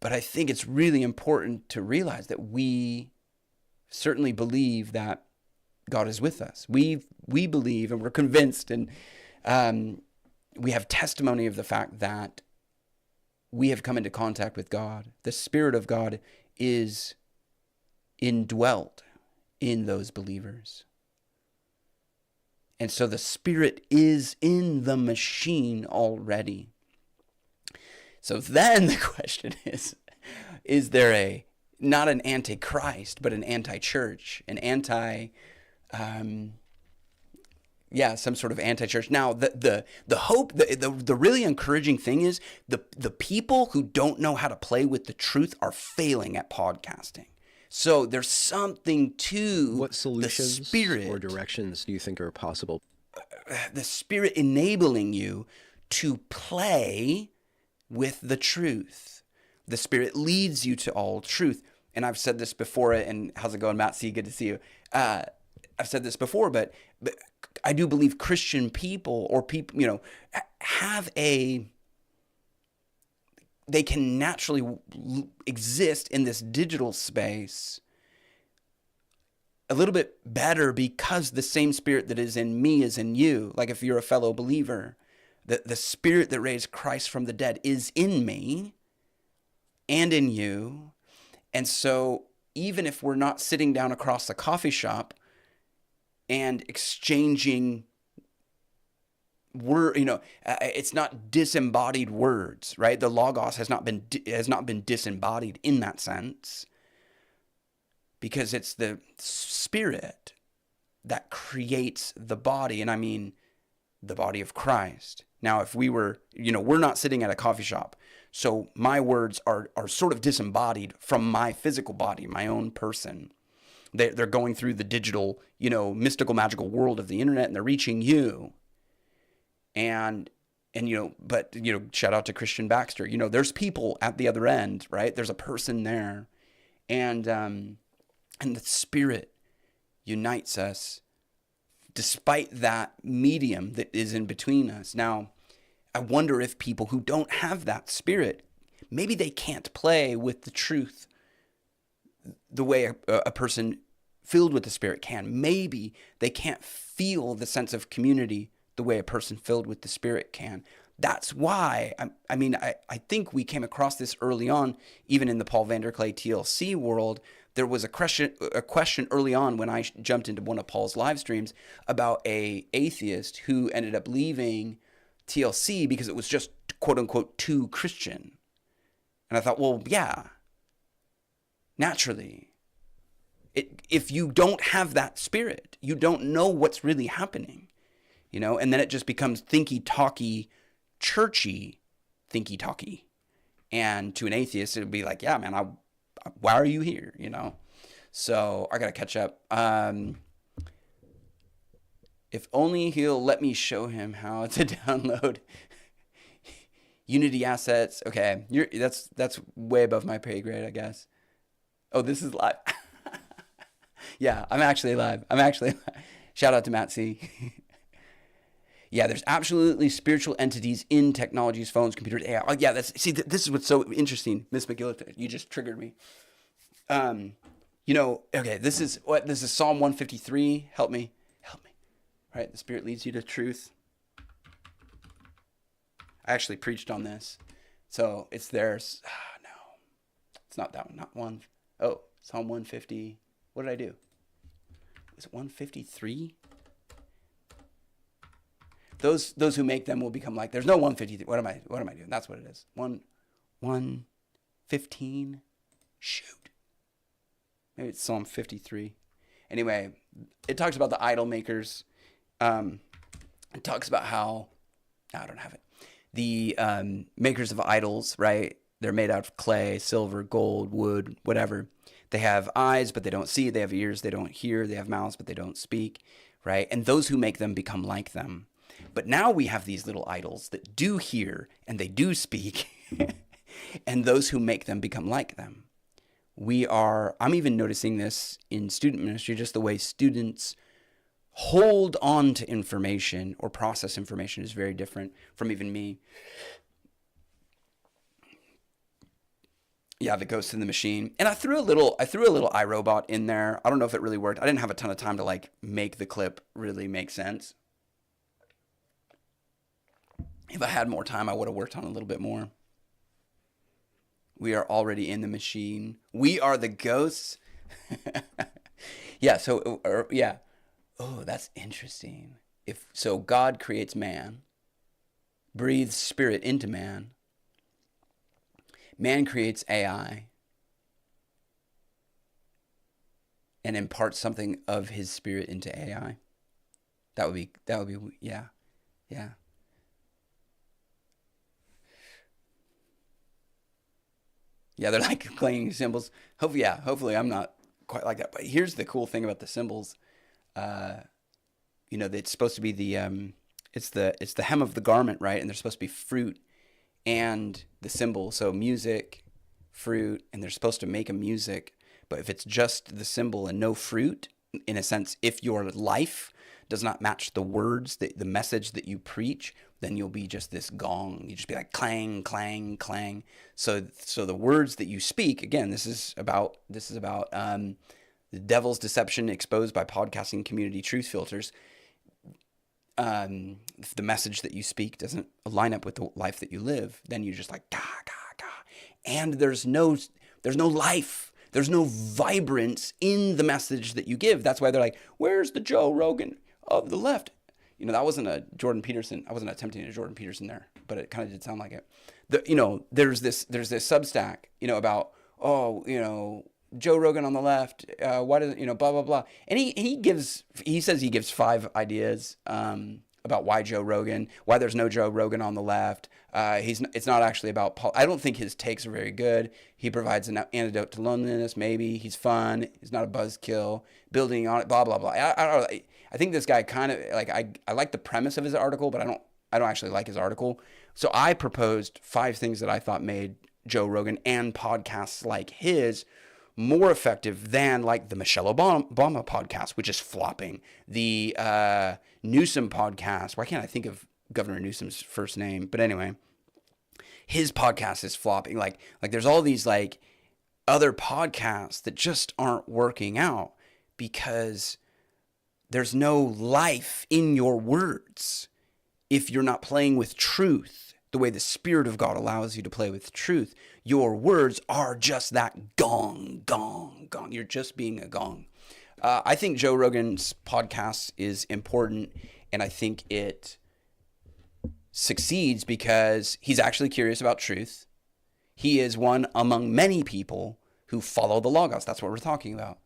But I think it's really important to realize that we certainly believe that God is with us. We believe and we're convinced, and we have testimony of the fact that we have come into contact with God. The Spirit of God is indwelt in those believers. And so the Spirit is in the machine already. So then the question is there not an antichrist, but an anti-church, some sort of anti-church. Now, the hope, the really encouraging thing is the people who don't know how to play with the truth are failing at podcasting. So there's something to What solutions the Spirit or directions do you think are possible? The Spirit enabling you to play with the truth. The Spirit leads you to all truth. And I've said this before, and how's it going, Matt C? Good to see you. I've said this before, but I do believe Christian people or people, they can naturally exist in this digital space a little bit better because the same Spirit that is in me is in you. Like if you're a fellow believer, the Spirit that raised Christ from the dead is in me and in you. And so even if we're not sitting down across the coffee shop and exchanging it's not disembodied words, right? The Logos has not been disembodied in that sense, because it's the Spirit that creates the body, and I mean the body of Christ. Now, if we were, we're not sitting at a coffee shop, so my words are sort of disembodied from my physical body, my own person. They're going through the digital, mystical, magical world of the internet, and they're reaching you. And shout out to Christian Baxter. There's people at the other end, right? There's a person there, and the Spirit unites us despite that medium that is in between us. Now, I wonder if people who don't have that Spirit, maybe they can't play with the truth the way a person filled with the Spirit can. Maybe they can't feel the sense of community the way a person filled with the Spirit can. That's why, I think we came across this early on, even in the Paul Vanderklay TLC world. There was a question early on when I jumped into one of Paul's live streams about a atheist who ended up leaving TLC because it was just quote unquote too Christian. And I thought, well, yeah, naturally. If you don't have that Spirit, you don't know what's really happening, and then it just becomes thinky-talky, churchy thinky-talky. And to an atheist, it would be like, yeah, man, why are you here, So I got to catch up. If only he'll let me show him how to download Unity assets. Okay, that's way above my pay grade, I guess. Oh, this is live. Yeah, I'm actually live. Shout out to Matt C. Yeah, there's absolutely spiritual entities in technologies, phones, computers, AI. Oh, yeah, this is what's so interesting. Miss McGill, you just triggered me. Okay, this is Psalm 153. Help me. Right, the Spirit leads you to truth. I actually preached on this. So it's theirs. No, it's not that one. Not one. Oh, Psalm 150. What did I do? Was it 153? Those who make them will become like, there's no 153. What am I doing? That's what it is. 115. Shoot. Maybe it's Psalm 53. Anyway, it talks about the idol makers. It talks about how, I don't have it. The makers of idols, right? They're made out of clay, silver, gold, wood, whatever. They have eyes, but they don't see. They have ears, they don't hear. They have mouths, but they don't speak, right? And those who make them become like them. But now we have these little idols that do hear and they do speak, and those who make them become like them. I'm even noticing this in student ministry, just the way students hold on to information or process information is very different from even me. Yeah, the ghost in the machine. And I threw a little iRobot in there. I don't know if it really worked. I didn't have a ton of time to like make the clip really make sense. If I had more time, I would have worked on it a little bit more. We are already in the machine. We are the ghosts. Yeah, yeah. Oh, that's interesting. So God creates man, breathes spirit into man. Man creates AI and imparts something of his spirit into AI. That would be, yeah. Yeah. Yeah, they're like clanging cymbals. Hopefully I'm not quite like that. But here's the cool thing about the cymbals. It's supposed to be it's the hem of the garment, right? And they're supposed to be fruit and the cymbal. So music, fruit, and they're supposed to make a music. But if it's just the cymbal and no fruit, in a sense, if your life does not match the words, the message that you preach, then you'll be just this gong. You just be like clang, clang, clang. So the words that you speak, again, this is about the devil's deception exposed by podcasting community truth filters. If the message that you speak doesn't line up with the life that you live, then you're just like ga ga ga, and there's no life. There's no vibrance in the message that you give. That's why they're like, "Where's the Joe Rogan of the left?" That wasn't a Jordan Peterson. I wasn't attempting a Jordan Peterson there, but it kind of did sound like it. There's this Substack, about, Joe Rogan on the left. Why does blah blah blah. And he says he gives 5 ideas about why there's no Joe Rogan on the left. It's not actually about Paul. I don't think his takes are very good. He provides an antidote to loneliness. Maybe he's fun. He's not a buzzkill. Building on it. Blah blah blah. I don't know. I think this guy kind of like I like the premise of his article, but I don't actually like his article. So I proposed 5 things that I thought made Joe Rogan and podcasts like his more effective than like the Michelle Obama podcast, which is flopping. The Newsom podcast. Why can't I think of Governor Newsom's first name? But anyway, his podcast is flopping. Like there's all these like other podcasts that just aren't working out because there's no life in your words if you're not playing with truth the way the Spirit of God allows you to play with truth. Your words are just that gong, gong, gong. You're just being a gong. I think Joe Rogan's podcast is important, and I think it succeeds because he's actually curious about truth. He is one among many people who follow the Logos. That's what we're talking about.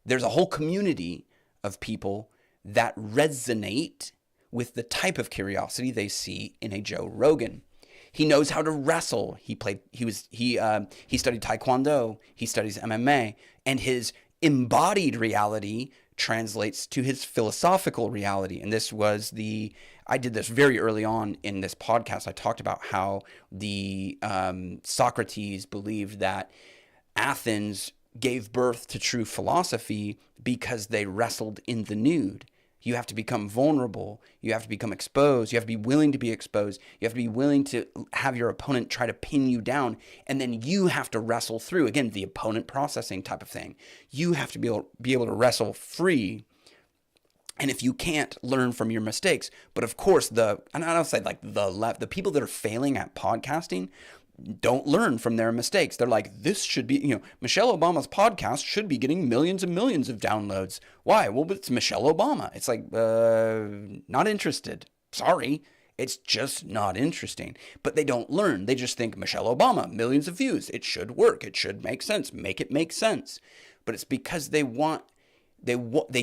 There's a whole community of people that resonate with the type of curiosity they see in a Joe Rogan. He knows how to wrestle. He studied Taekwondo. He studies MMA, and his embodied reality translates to his philosophical reality. And I did this very early on in this podcast. I talked about how the Socrates believed that Athens gave birth to true philosophy because they wrestled in the nude. You have to become vulnerable. You have to become exposed. You have to be willing to be exposed. You have to be willing to have your opponent try to pin you down. And then you have to wrestle through, again, the opponent processing type of thing. You have to be able to wrestle free. And if you can't, learn from your mistakes. But of course, and I don't say like the left, the people that are failing at podcasting don't learn from their mistakes. They're like, this should be, Michelle Obama's podcast should be getting millions and millions of downloads. Why? Well, it's Michelle Obama. It's like, not interested. Sorry. It's just not interesting. But they don't learn. They just think Michelle Obama, millions of views. It should work. It should make sense. Make it make sense. But it's because they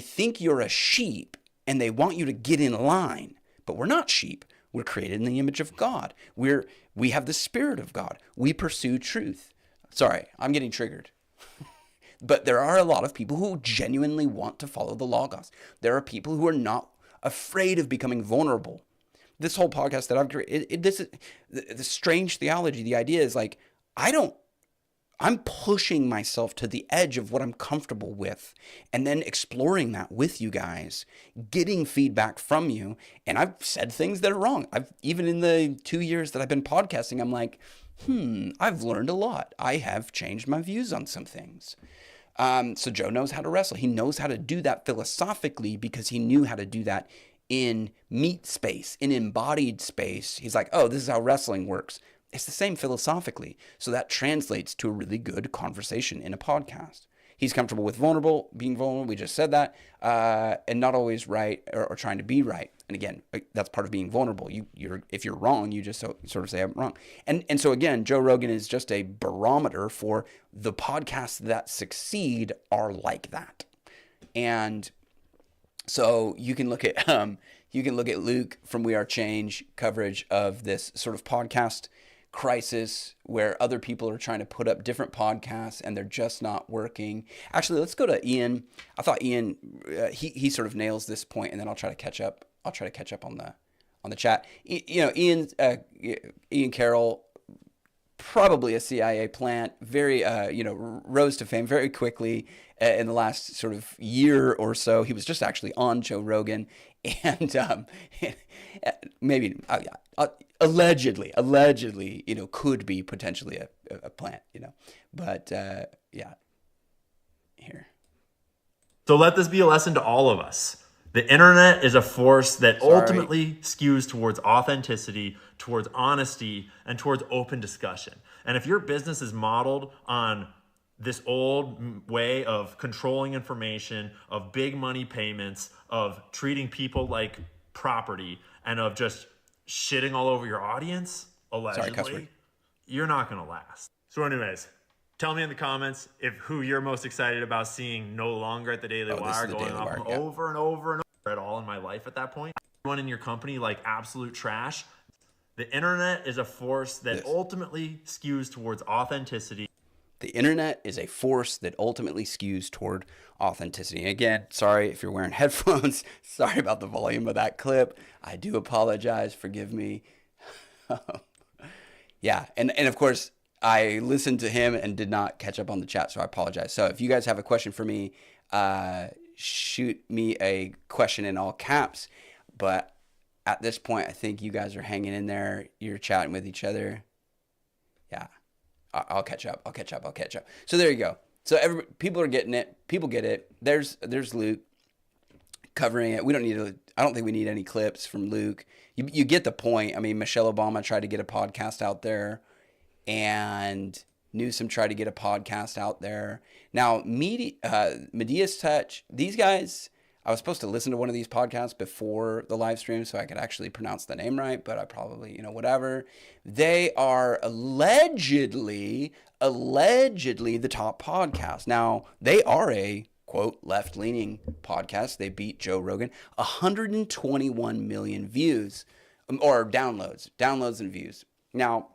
think you're a sheep and they want you to get in line. But we're not sheep. We're created in the image of God. We have the Spirit of God. We pursue truth. Sorry, I'm getting triggered. But there are a lot of people who genuinely want to follow the Logos. There are people who are not afraid of becoming vulnerable. This whole podcast that I've created, this is the strange theology. The idea is like, I'm pushing myself to the edge of what I'm comfortable with and then exploring that with you guys, getting feedback from you. And I've said things that are wrong. Even in the 2 years that I've been podcasting, I'm like, I've learned a lot. I have changed my views on some things. So Joe knows how to wrestle. He knows how to do that philosophically because he knew how to do that in meat space, in embodied space. He's like, oh, this is how wrestling works. It's the same philosophically. So that translates to a really good conversation in a podcast. He's comfortable with being vulnerable. We just said that, and not always right or trying to be right. And again, that's part of being vulnerable. If you're wrong, you just sort of say I'm wrong. And so again, Joe Rogan is just a barometer for the podcasts that succeed are like that. And so you can look at Luke from We Are Change coverage of this sort of podcast crisis where other people are trying to put up different podcasts and they're just not working. Actually, let's go to Ian. I thought Ian he sort of nails this point, and then I'll try to catch up. I'll try to catch up on the chat. Ian Carroll, probably a CIA plant, very rose to fame very quickly in the last sort of year or so. He was just actually on Joe Rogan, and maybe allegedly, could be potentially a plant, but yeah, here. So let this be a lesson to all of us. The internet is a force that ultimately skews towards authenticity, towards honesty, and towards open discussion. And if your business is modeled on this old way of controlling information, of big money payments, of treating people like property, and of just shitting all over your audience, allegedly, you're not going to last. So anyways, tell me in the comments who you're most excited about seeing no longer at the Daily Wire, going off over and over and over at all in my life at that point. Everyone in your company like absolute trash. The internet is a force that ultimately skews towards authenticity. The internet is a force that ultimately skews toward authenticity. Again, sorry if you're wearing headphones. Sorry about the volume of that clip. I do apologize. Forgive me. Yeah, and of course, I listened to him and did not catch up on the chat, so I apologize. So if you guys have a question for me, shoot me a question in all caps. But at this point, I think you guys are hanging in there. You're chatting with each other. Yeah, I'll catch up. So there you go. So people are getting it. People get it. There's Luke covering it. I don't think we need any clips from Luke. You get the point. I mean, Michelle Obama tried to get a podcast out there, and Newsom tried to get a podcast out there. Now, Media's Touch, these guys, I was supposed to listen to one of these podcasts before the live stream so I could actually pronounce the name right, but I probably, whatever. They are allegedly the top podcast. Now, they are a, quote, left-leaning podcast. They beat Joe Rogan. 121 million views, or downloads and views. Now,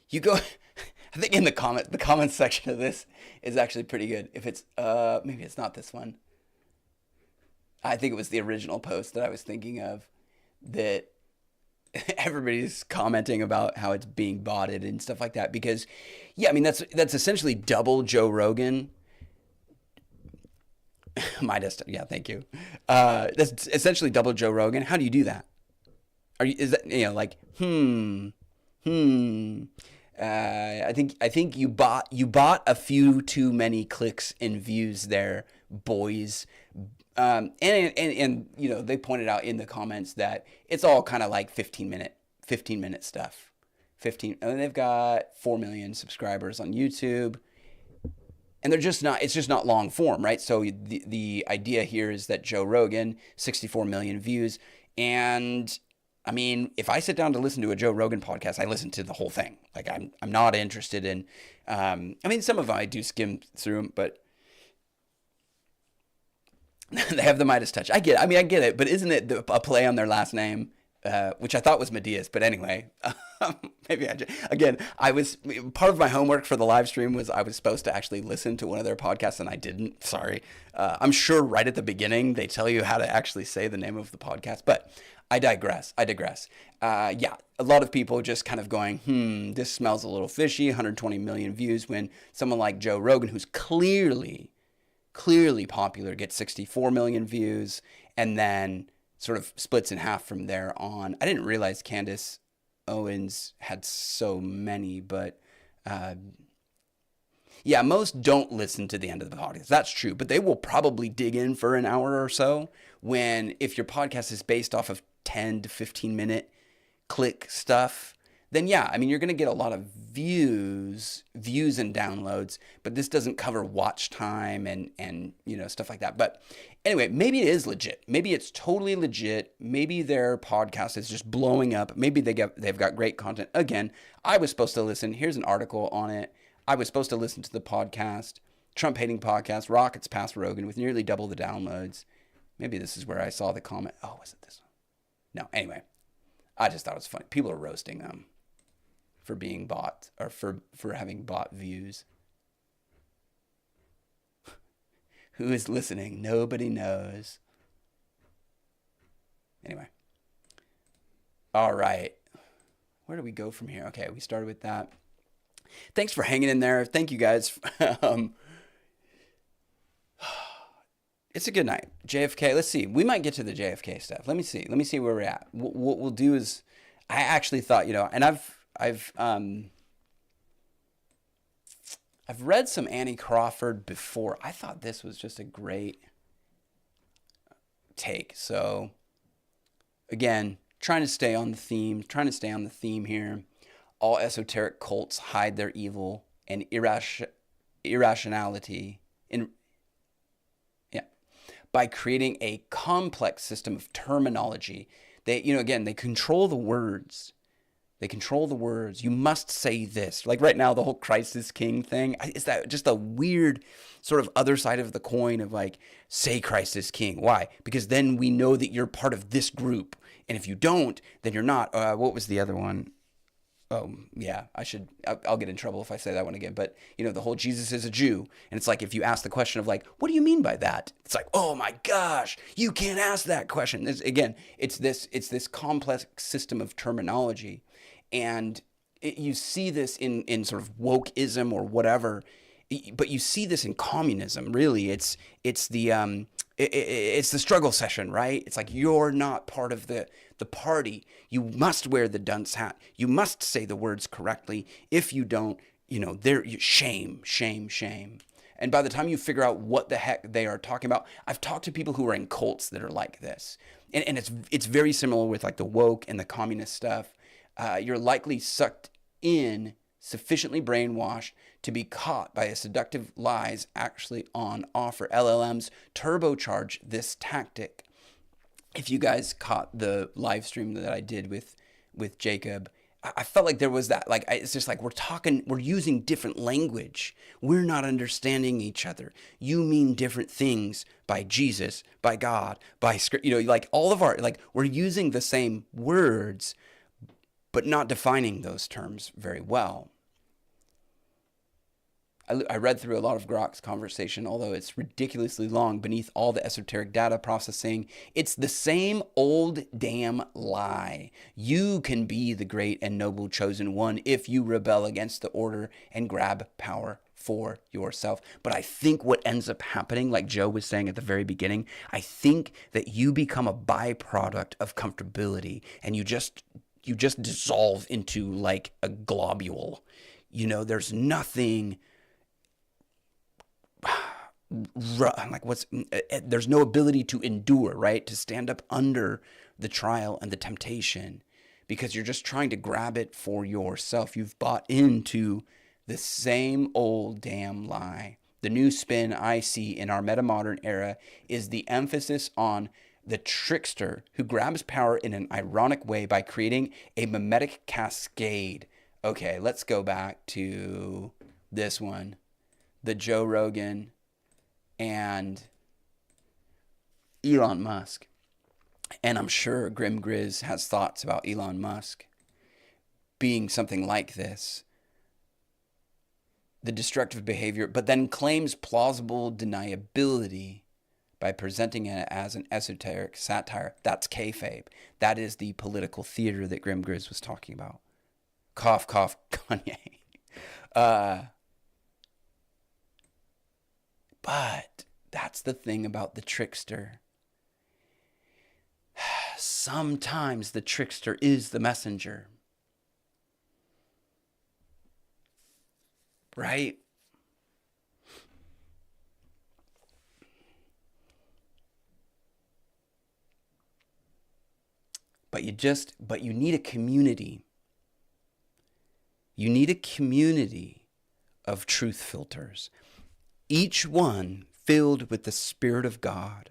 you go, I think in the comment section of this is actually pretty good. If it's, maybe it's not this one. I think it was the original post that I was thinking of, that everybody's commenting about how it's being botted and stuff like that. Because, yeah, I mean, that's essentially double Joe Rogan. Yeah, thank you. That's essentially double Joe Rogan. How do you do that? Is that, I think you bought a few too many clicks and views there, boys. And they pointed out in the comments that it's all kind of like 15 minute stuff. And they've got 4 million subscribers on YouTube, and it's just not long form, right? So the idea here is that Joe Rogan, 64 million views, and I mean, if I sit down to listen to a Joe Rogan podcast, I listen to the whole thing. Like I'm not interested in, I mean, some of them I do skim through them, but they have the Midas touch. I get it, but isn't it a play on their last name? which I thought was Medea's, but anyway, maybe again, I was part of my homework for the live stream was I was supposed to actually listen to one of their podcasts and I didn't. Sorry. I'm sure right at the beginning they tell you how to actually say the name of the podcast, but I digress. Yeah, a lot of people just kind of going, this smells a little fishy. 120 million views when someone like Joe Rogan, who's clearly popular, gets 64 million views, and then sort of splits in half from there on. I didn't realize Candace Owens had so many, but yeah, most don't listen to the end of the podcast. That's true, but they will probably dig in for an hour or so when, if your podcast is based off of 10 to 15 minute click stuff, then yeah, I mean, you're going to get a lot of views and downloads, but this doesn't cover watch time and stuff like that. But anyway, maybe it is legit. Maybe it's totally legit. Maybe their podcast is just blowing up. Maybe they've got great content. Again, I was supposed to listen. Here's an article on it. I was supposed to listen to the podcast, Trump hating podcast, rockets past Rogan with nearly double the downloads. Maybe this is where I saw the comment. Oh, was it this one? No, anyway, I just thought it was funny. People are roasting them for being bought or for having bought views. Who is listening? Nobody knows. Anyway. All right. Where do we go from here? Okay, we started with that. Thanks for hanging in there. Thank you guys. It's a good night. JFK. Let's see. We might get to the JFK stuff. Let me see. Let me see where we're at. What we'll do is, I actually thought, and I've read some Annie Crawford before. I thought this was just a great take. So again, trying to stay on the theme here. All esoteric cults hide their evil and irrationality by creating a complex system of terminology. They, they control the words. You must say this. Like right now, the whole Christ is King thing. Is that just a weird sort of other side of the coin of like, say Christ is King. Why? Because then we know that you're part of this group. And if you don't, then you're not. What was the other one? Oh, yeah, I'll get in trouble if I say that one again. But, the whole Jesus is a Jew. And it's like, if you ask the question of like, what do you mean by that? It's like, oh my gosh, you can't ask that question. It's this complex system of terminology. And you see this in sort of wokeism or whatever, but you see this in communism, really. It's the struggle session, right? It's like, you're not part of the party. You must wear the dunce hat. You must say the words correctly. If you don't, shame. And by the time you figure out what the heck they are talking about, I've talked to people who are in cults that are like this. And it's very similar with like the woke and the communist stuff. You're likely sucked in, sufficiently brainwashed to be caught by a seductive lies actually on offer. LLMs turbocharge this tactic. If you guys caught the live stream that I did with Jacob, I felt like there was that, like, it's just like we're using different language. We're not understanding each other. You mean different things by Jesus, by God, by script, like all of our, like, we're using the same words, but not defining those terms very well. I read through a lot of Grok's conversation, although it's ridiculously long beneath all the esoteric data processing. It's the same old damn lie. You can be the great and noble chosen one if you rebel against the order and grab power for yourself. But I think what ends up happening, like Joe was saying at the very beginning, I think that you become a byproduct of comfortability and you just dissolve into like a globule. There's nothing... like there's no ability to endure, right? To stand up under the trial and the temptation because you're just trying to grab it for yourself. You've bought into the same old damn lie. The new spin I see in our metamodern era is the emphasis on the trickster who grabs power in an ironic way by creating a mimetic cascade. Okay, let's go back to this one. The Joe Rogan and Elon Musk. And I'm sure Grim Grizz has thoughts about Elon Musk being something like this, the destructive behavior, but then claims plausible deniability by presenting it as an esoteric satire. That's kayfabe. That is the political theater that Grim Grizz was talking about. Cough, cough, Kanye. But that's the thing about the trickster. Sometimes the trickster is the messenger. Right? But you need a community. You need a community of truth filters, each one filled with the Spirit of God,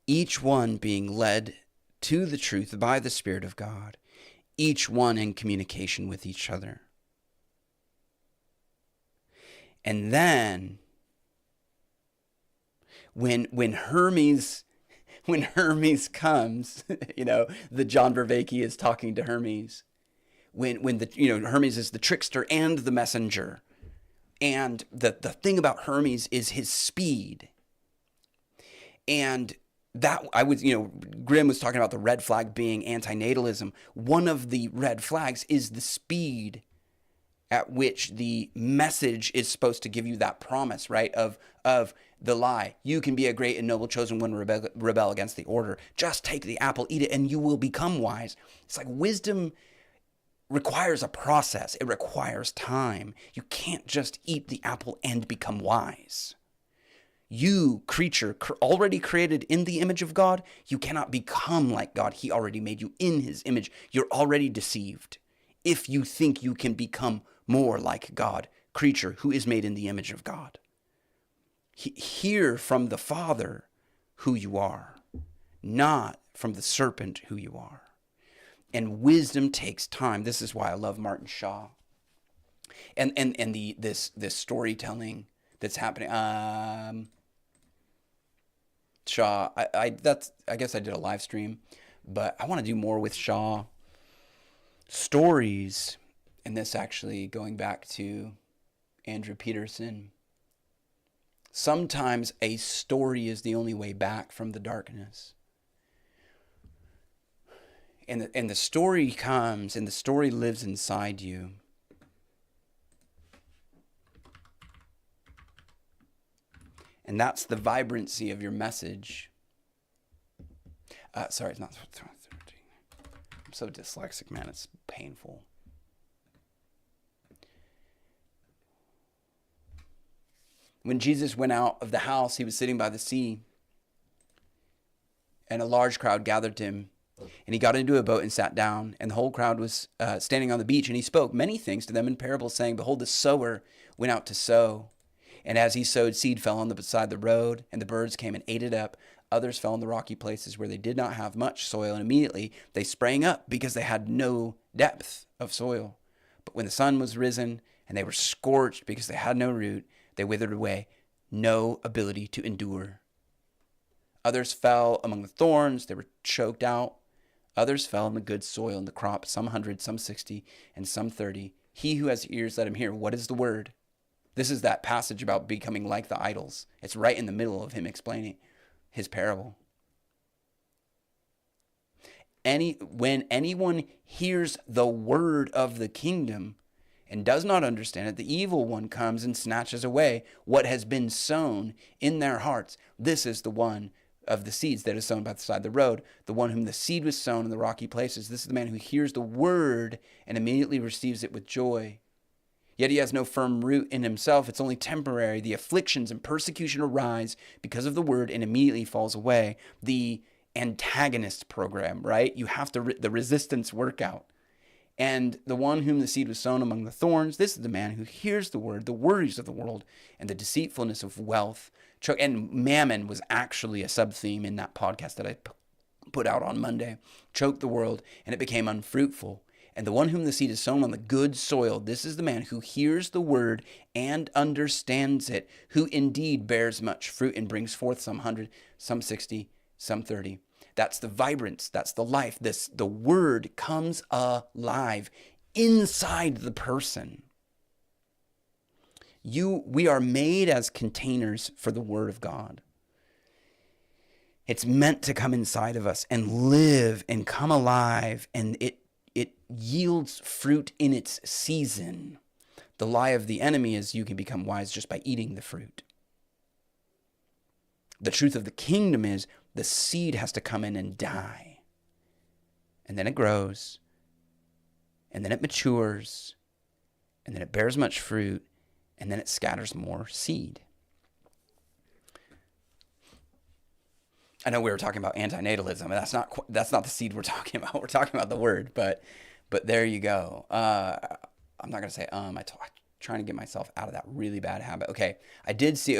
each one being led to the truth by the Spirit of God, each one in communication with each other. And then when Hermes comes, the John Vervaeke is talking to Hermes. When Hermes is the trickster and the messenger. And the thing about Hermes is his speed. And that Grimm was talking about the red flag being antinatalism. One of the red flags is the speed at which the message is supposed to give you that promise, right? Of the lie. You can be a great and noble chosen one, rebel against the order. Just take the apple, eat it, and you will become wise. It's like wisdom requires a process. It requires time. You can't just eat the apple and become wise. You, creature, already created in the image of God, you cannot become like God. He already made you in his image. You're already deceived if you think you can become more like God, creature who is made in the image of God. Hear from the Father who you are, not from the serpent who you are. And wisdom takes time. This is why I love Martin Shaw. And this storytelling that's happening. Shaw, I guess I did a live stream, but I want to do more with Shaw. Stories, and this actually going back to Andrew Peterson. Sometimes a story is the only way back from the darkness. And the story comes, and the story lives inside you. And that's the vibrancy of your message. Sorry, it's not 13. I'm so dyslexic, man. It's painful. When Jesus went out of the house, he was sitting by the sea, and a large crowd gathered to him. And he got into a boat and sat down, and the whole crowd was standing on the beach, and he spoke many things to them in parables, saying, Behold, the sower went out to sow. And as he sowed, seed fell on the beside the road, and the birds came and ate it up. Others fell in the rocky places where they did not have much soil, and immediately they sprang up because they had no depth of soil. But when the sun was risen, and they were scorched because they had no root, they withered away, no ability to endure. Others fell among the thorns, they were choked out. Others fell in the good soil in the crop, some 100, some 60, and some 30. He who has ears, let him hear. What is the word? This is that passage about becoming like the idols. It's right in the middle of him explaining his parable. When anyone hears the word of the kingdom and does not understand it, the evil one comes and snatches away what has been sown in their hearts. This is the one of the seeds that is sown by the side of the road, the one whom the seed was sown in the rocky places. This is the man who hears the word and immediately receives it with joy. Yet he has no firm root in himself. It's only temporary. The afflictions and persecution arise because of the word and immediately falls away. The antagonist program, right? You have to the resistance workout. And the one whom the seed was sown among the thorns, this is the man who hears the word, the worries of the world, and the deceitfulness of wealth. And mammon was actually a sub-theme in that podcast that I put out on Monday. Choked the world, and it became unfruitful. And the one whom the seed is sown on the good soil, this is the man who hears the word and understands it, who indeed bears much fruit and brings forth some 100, some 60, some 30. That's the vibrance. That's the life. The word comes alive inside the person. We are made as containers for the word of God. It's meant to come inside of us and live and come alive, and it yields fruit in its season. The lie of the enemy is you can become wise just by eating the fruit. The truth of the kingdom is the seed has to come in and die. And then it grows, and then it matures, and then it bears much fruit, and then it scatters more seed. I know we were talking about antinatalism, and that's not the seed we're talking about. We're talking about the word, but there you go. I'm not gonna say I'm trying to get myself out of that really bad habit. Okay, I did see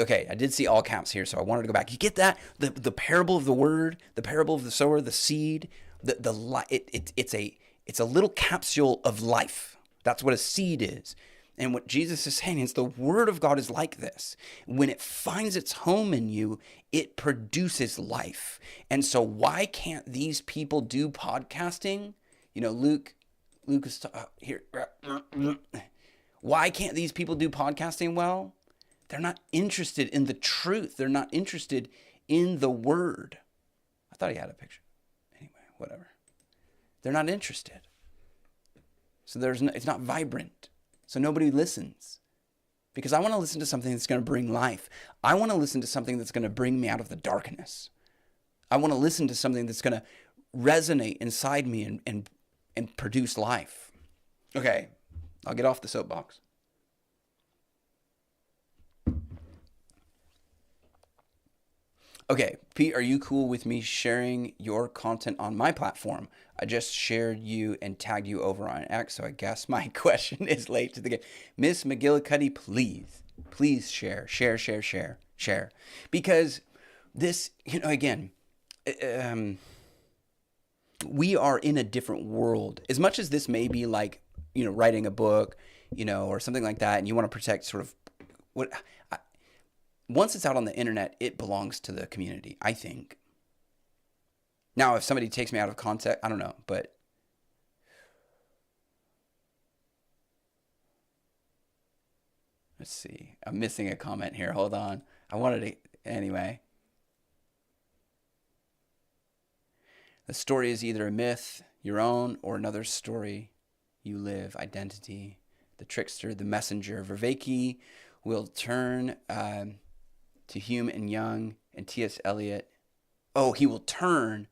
all caps here, so I wanted to go back. You get that? The parable of the word, the parable of the sower, the seed, it's a little capsule of life. That's what a seed is. And what Jesus is saying is the word of God is like this. When it finds its home in you, it produces life. And so why can't these people do podcasting? You know, Luke is here. Why can't these people do podcasting well? They're not interested in the truth. They're not interested in the word. I thought he had a picture. Anyway, whatever. They're not interested. So it's not vibrant. So nobody listens. Because I want to listen to something that's going to bring life. I want to listen to something that's going to bring me out of the darkness. I want to listen to something that's going to resonate inside me and produce life. Okay, I'll get off the soapbox. Okay, Pete, are you cool with me sharing your content on my platform? I just shared you and tagged you over on X, so I guess my question is late to the game. Miss McGillicuddy, please share. Because this, again, we are in a different world. As much as this may be like, writing a book, or something like that, and you want to protect sort of once it's out on the internet, it belongs to the community, I think. Now, if somebody takes me out of context, I don't know, but let's see. I'm missing a comment here. Hold on. I wanted to, anyway. The story is either a myth, your own, or another story you live. Identity, the trickster, the messenger. Vervaeke will turn to Hume and Young and T.S. Eliot. Oh, he will turn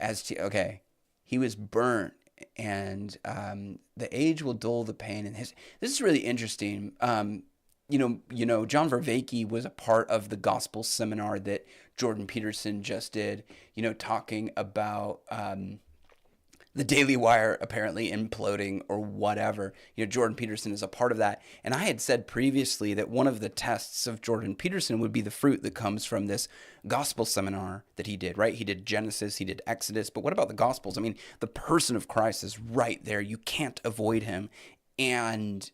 okay. He was burnt, and the age will dull the pain. And this is really interesting. John Vervaeke was a part of the gospel seminar that Jordan Peterson just did. Talking about the Daily Wire apparently imploding or whatever. Jordan Peterson is a part of that. And I had said previously that one of the tests of Jordan Peterson would be the fruit that comes from this gospel seminar that he did, right? He did Genesis, he did Exodus, but what about the Gospels? I mean, the person of Christ is right there. You can't avoid him. And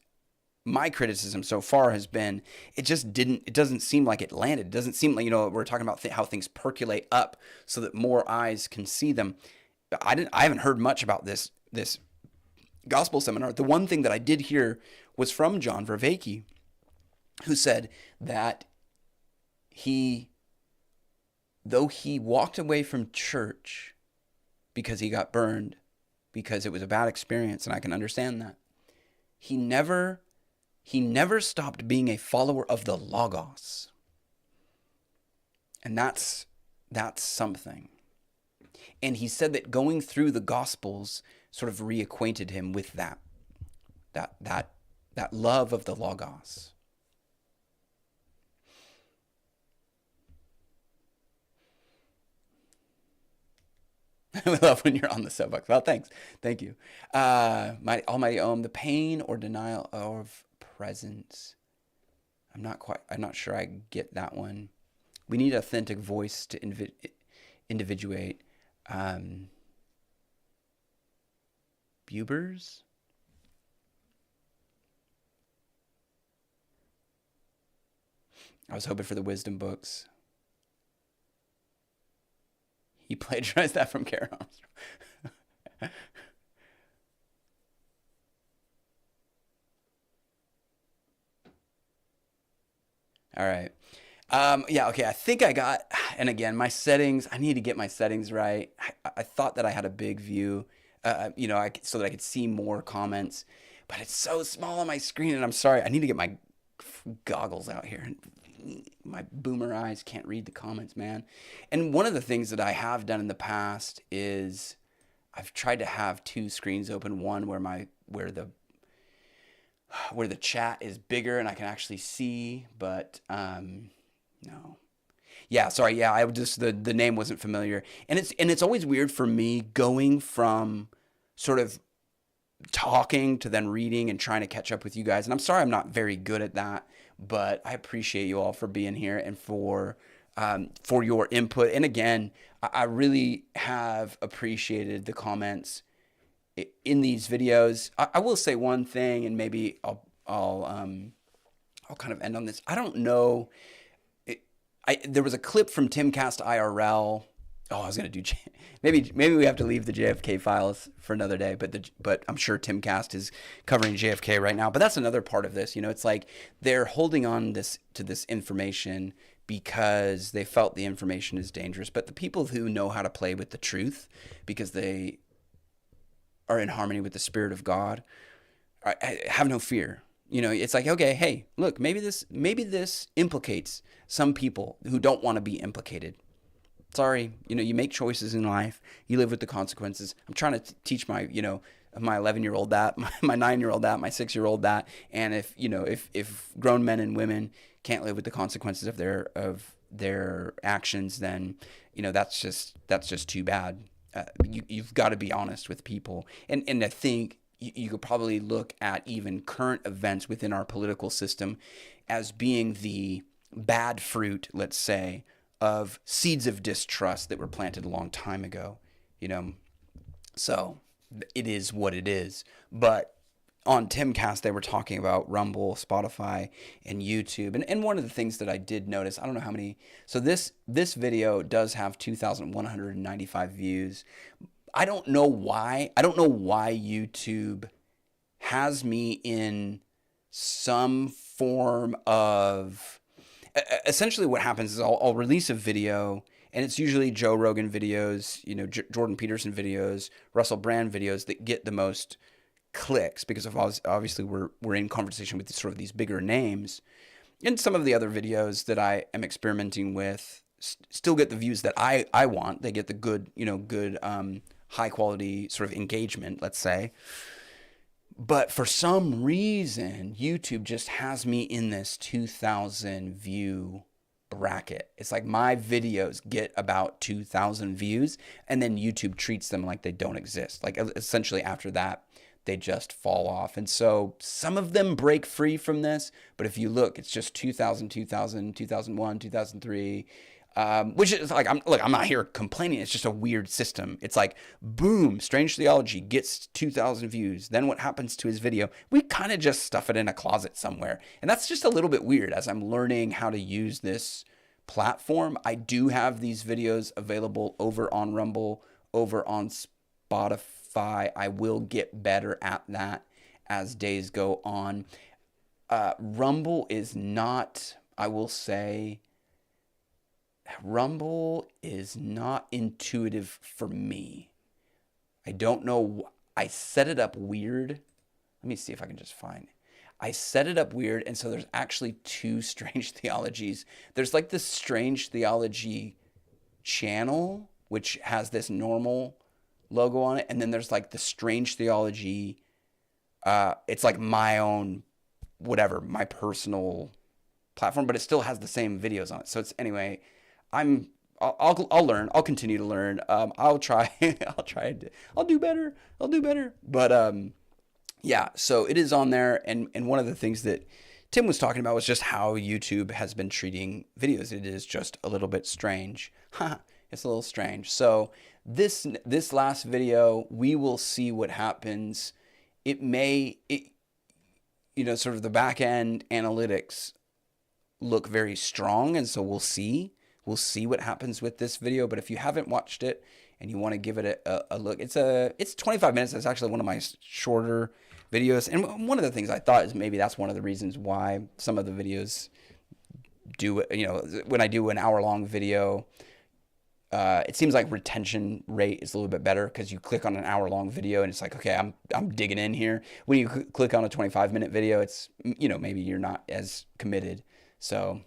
my criticism so far has been, it doesn't seem like it landed. It doesn't seem like, we're talking about how things percolate up so that more eyes can see them. I haven't heard much about this gospel seminar. The one thing that I did hear was from John Vervaeke, who said that though he walked away from church because he got burned, because it was a bad experience, and I can understand that, he never stopped being a follower of the Logos. And that's something. And he said that going through the Gospels sort of reacquainted him with that love of the Logos. I love when you're on the soapbox. Well, thanks. Thank you. My Almighty Om, the pain or denial of presence. I'm not sure I get that one. We need authentic voice to individuate. Bubers? I was hoping for the wisdom books. He plagiarized that from Karen Armstrong. All right. Yeah, okay. I think I got, and again, my settings, I need to get my settings right. I thought that I had a big view, so that I could see more comments, but it's so small on my screen, and I'm sorry. I need to get my goggles out here. My boomer eyes can't read the comments, man. And one of the things that I have done in the past is I've tried to have two screens open, one where the chat is bigger and I can actually see, but no. Yeah, sorry. Yeah, I just the name wasn't familiar. And it's always weird for me going from sort of talking to then reading and trying to catch up with you guys. And I'm sorry I'm not very good at that, but I appreciate you all for being here and for your input. And again, I really have appreciated the comments in these videos. I will say one thing, and maybe I'll kind of end on this. I don't know. There was a clip from Timcast IRL. Oh, I was gonna do maybe we have to leave the JFK files for another day, but I'm sure Timcast is covering JFK right now. But that's another part of this. It's like they're holding on to this information because they felt the information is dangerous. But the people who know how to play with the truth, because they are in harmony with the Spirit of God, have no fear. It's like, okay, hey, look, maybe this implicates some people who don't want to be implicated. Sorry, you make choices in life. You live with the consequences. I'm trying to teach my 11-year-old that, my 9-year-old that, my 6-year-old that. And if grown men and women can't live with the consequences of their actions, then that's just too bad. You've got to be honest with people. And I think you could probably look at even current events within our political system as being the bad fruit, let's say, of seeds of distrust that were planted a long time ago, So it is what it is. But on Timcast, they were talking about Rumble, Spotify, and YouTube. And one of the things that I did notice, I don't know how many. So this video does have 2,195 views. I don't know why. I don't know why YouTube has me in some form of. Essentially, what happens is I'll release a video, and it's usually Joe Rogan videos, Jordan Peterson videos, Russel Brand videos that get the most clicks because of obviously we're in conversation with sort of these bigger names, and some of the other videos that I am experimenting with still get the views that I want. They get the good high quality sort of engagement, let's say. But for some reason, YouTube just has me in this 2,000 view bracket. It's like my videos get about 2,000 views, and then YouTube treats them like they don't exist. Like essentially after that, they just fall off. And so some of them break free from this, but if you look, it's just 2,000, 2000, 2001, 2003, which is like, I'm not here complaining. It's just a weird system. It's like, boom, Strange Theology gets 2,000 views. Then what happens to his video? We kind of just stuff it in a closet somewhere. And that's just a little bit weird as I'm learning how to use this platform. I do have these videos available over on Rumble, over on Spotify. I will get better at that as days go on. Rumble is not, I will say, Rumble is not intuitive for me. I don't know. I set it up weird. Let me see if I can just find it. I set it up weird, and so there's actually two Strange Theologies. There's like this Strange Theology channel, which has this normal logo on it, and then there's like the Strange Theology. It's like my own, whatever, my personal platform, but it still has the same videos on it. So it's anyway. I'll learn. I'll continue to learn. I'll try. I'll do better. But yeah. So it is on there, and one of the things that Tim was talking about was just how YouTube has been treating videos. It is just a little bit strange. It's a little strange. So this last video, we will see what happens. Sort of the back end analytics look very strong, and so we'll see We'll see what happens with this video. But if you haven't watched it and you want to give it a look, it's 25 minutes. It's actually one of my shorter videos. And one of the things I thought is maybe that's one of the reasons why some of the videos do, you know, when I do an hour-long video, it seems like retention rate is a little bit better because you click on an hour-long video and it's like, okay, I'm digging in here. When you click on a 25-minute video, it's, you know, maybe you're not as committed. So,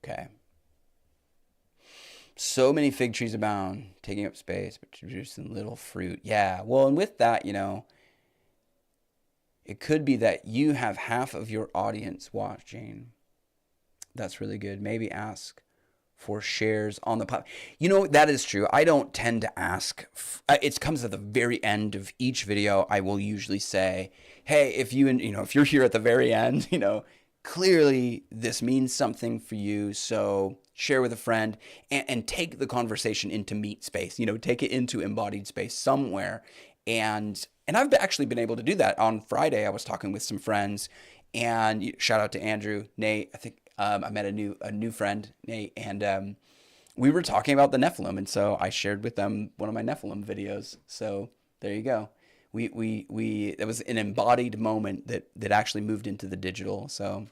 okay. So many fig trees abound, taking up space, but producing little fruit. Yeah, well, and with that, you know, it could be that you have half of your audience watching. That's really good. Maybe ask for shares on the pod. You know, that is true. I don't tend to ask. It comes at the very end of each video. I will usually say, hey, if you're here at the very end, you know, clearly this means something for you. So share with a friend and take the conversation into meat space, you know, take it into embodied space somewhere. And I've actually been able to do that. On Friday, I was talking with some friends, and shout out to Andrew, Nate. I think I met a new friend, Nate, and we were talking about the Nephilim, and so I shared with them one of my Nephilim videos. So there you go. It was an embodied moment that actually moved into the digital. So.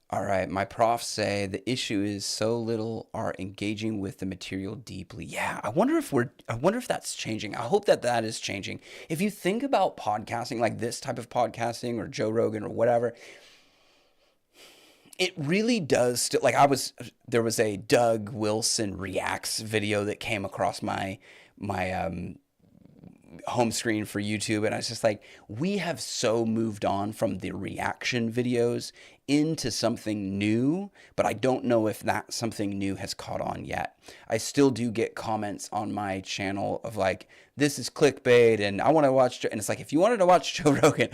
All right, my profs say the issue is so little are engaging with the material deeply. Yeah, I wonder if that's changing. I hope that is changing. If you think about podcasting, like this type of podcasting or Joe Rogan or whatever, it really does still, like there was a Doug Wilson reacts video that came across my home screen for YouTube, and I was just like, we have so moved on from the reaction videos into something new, but I don't know if that something new has caught on yet. I still do get comments on my channel of like, this is clickbait and I want to watch, and it's like, if you wanted to watch Joe Rogan,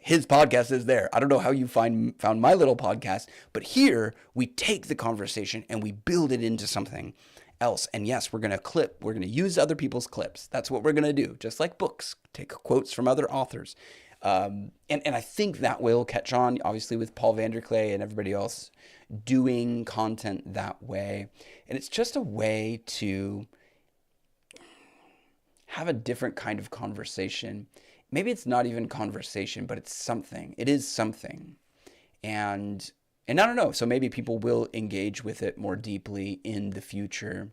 his podcast is there. I don't know how you found my little podcast, but here we take the conversation and we build it into something else. And yes, we're going to use other people's clips. That's what we're going to do. Just like books, take quotes from other authors. And I think that will catch on, obviously, with Paul Vanderklay and everybody else doing content that way. And it's just a way to have a different kind of conversation. Maybe it's not even conversation, but it's something. It is something. And I don't know. So maybe people will engage with it more deeply in the future.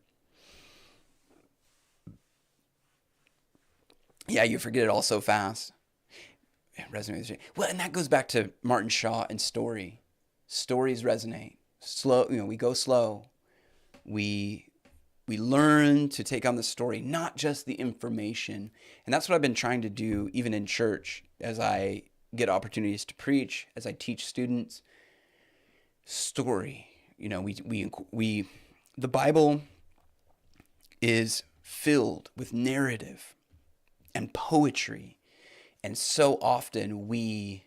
Yeah, you forget it all so fast. Resonate. Well, and that goes back to Martin Shaw and story. Stories resonate. Slow, we go slow. We learn to take on the story, not just the information. And that's what I've been trying to do even in church as I get opportunities to preach, as I teach students. Story. The Bible is filled with narrative and poetry. And so often we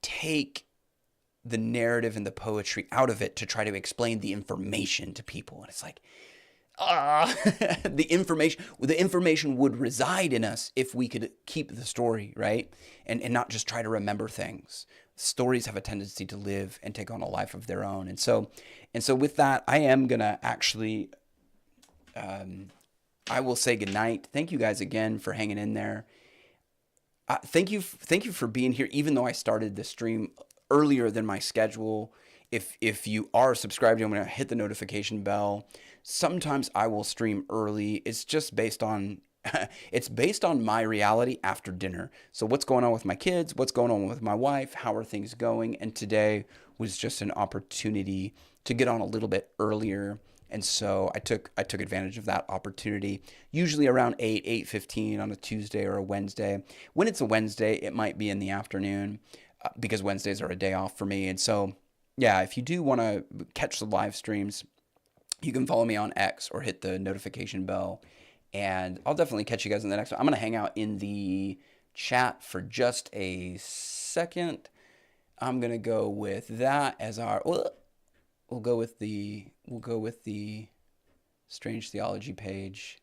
take the narrative and the poetry out of it to try to explain the information to people. And it's like, the information would reside in us if we could keep the story, right? And not just try to remember things. Stories have a tendency to live and take on a life of their own. And so with that, I am going to actually, I will say goodnight. Thank you guys again for hanging in there. Thank you for being here, even though I started the stream earlier than my schedule. If you are subscribed, I'm going to hit the notification bell. Sometimes I will stream early. It's just based on my reality after dinner. So what's going on with my kids? What's going on with my wife? How are things going? And today was just an opportunity to get on a little bit earlier. And so I took advantage of that opportunity, usually around 8:15 on a Tuesday or a Wednesday. When it's a Wednesday, it might be in the afternoon because Wednesdays are a day off for me. And so, yeah, if you do want to catch the live streams, you can follow me on X or hit the notification bell. And I'll definitely catch you guys in the next one. I'm going to hang out in the chat for just a second. I'm going to go with that as our... We'll go with the Strange Theology page.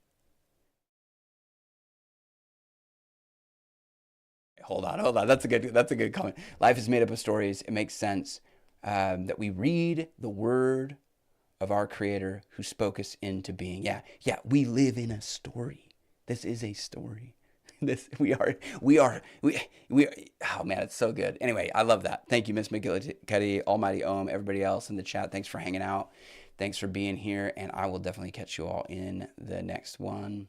hold on. That's a good comment. Life is made up of stories. It makes sense that we read the word of our Creator who spoke us into being. Yeah, we live in a story. This is a story. We are. Oh man, it's so good. Anyway, I love that. Thank you, Miss McGillicuddy, Almighty Om, everybody else in the chat. Thanks for hanging out. Thanks for being here, and I will definitely catch you all in the next one.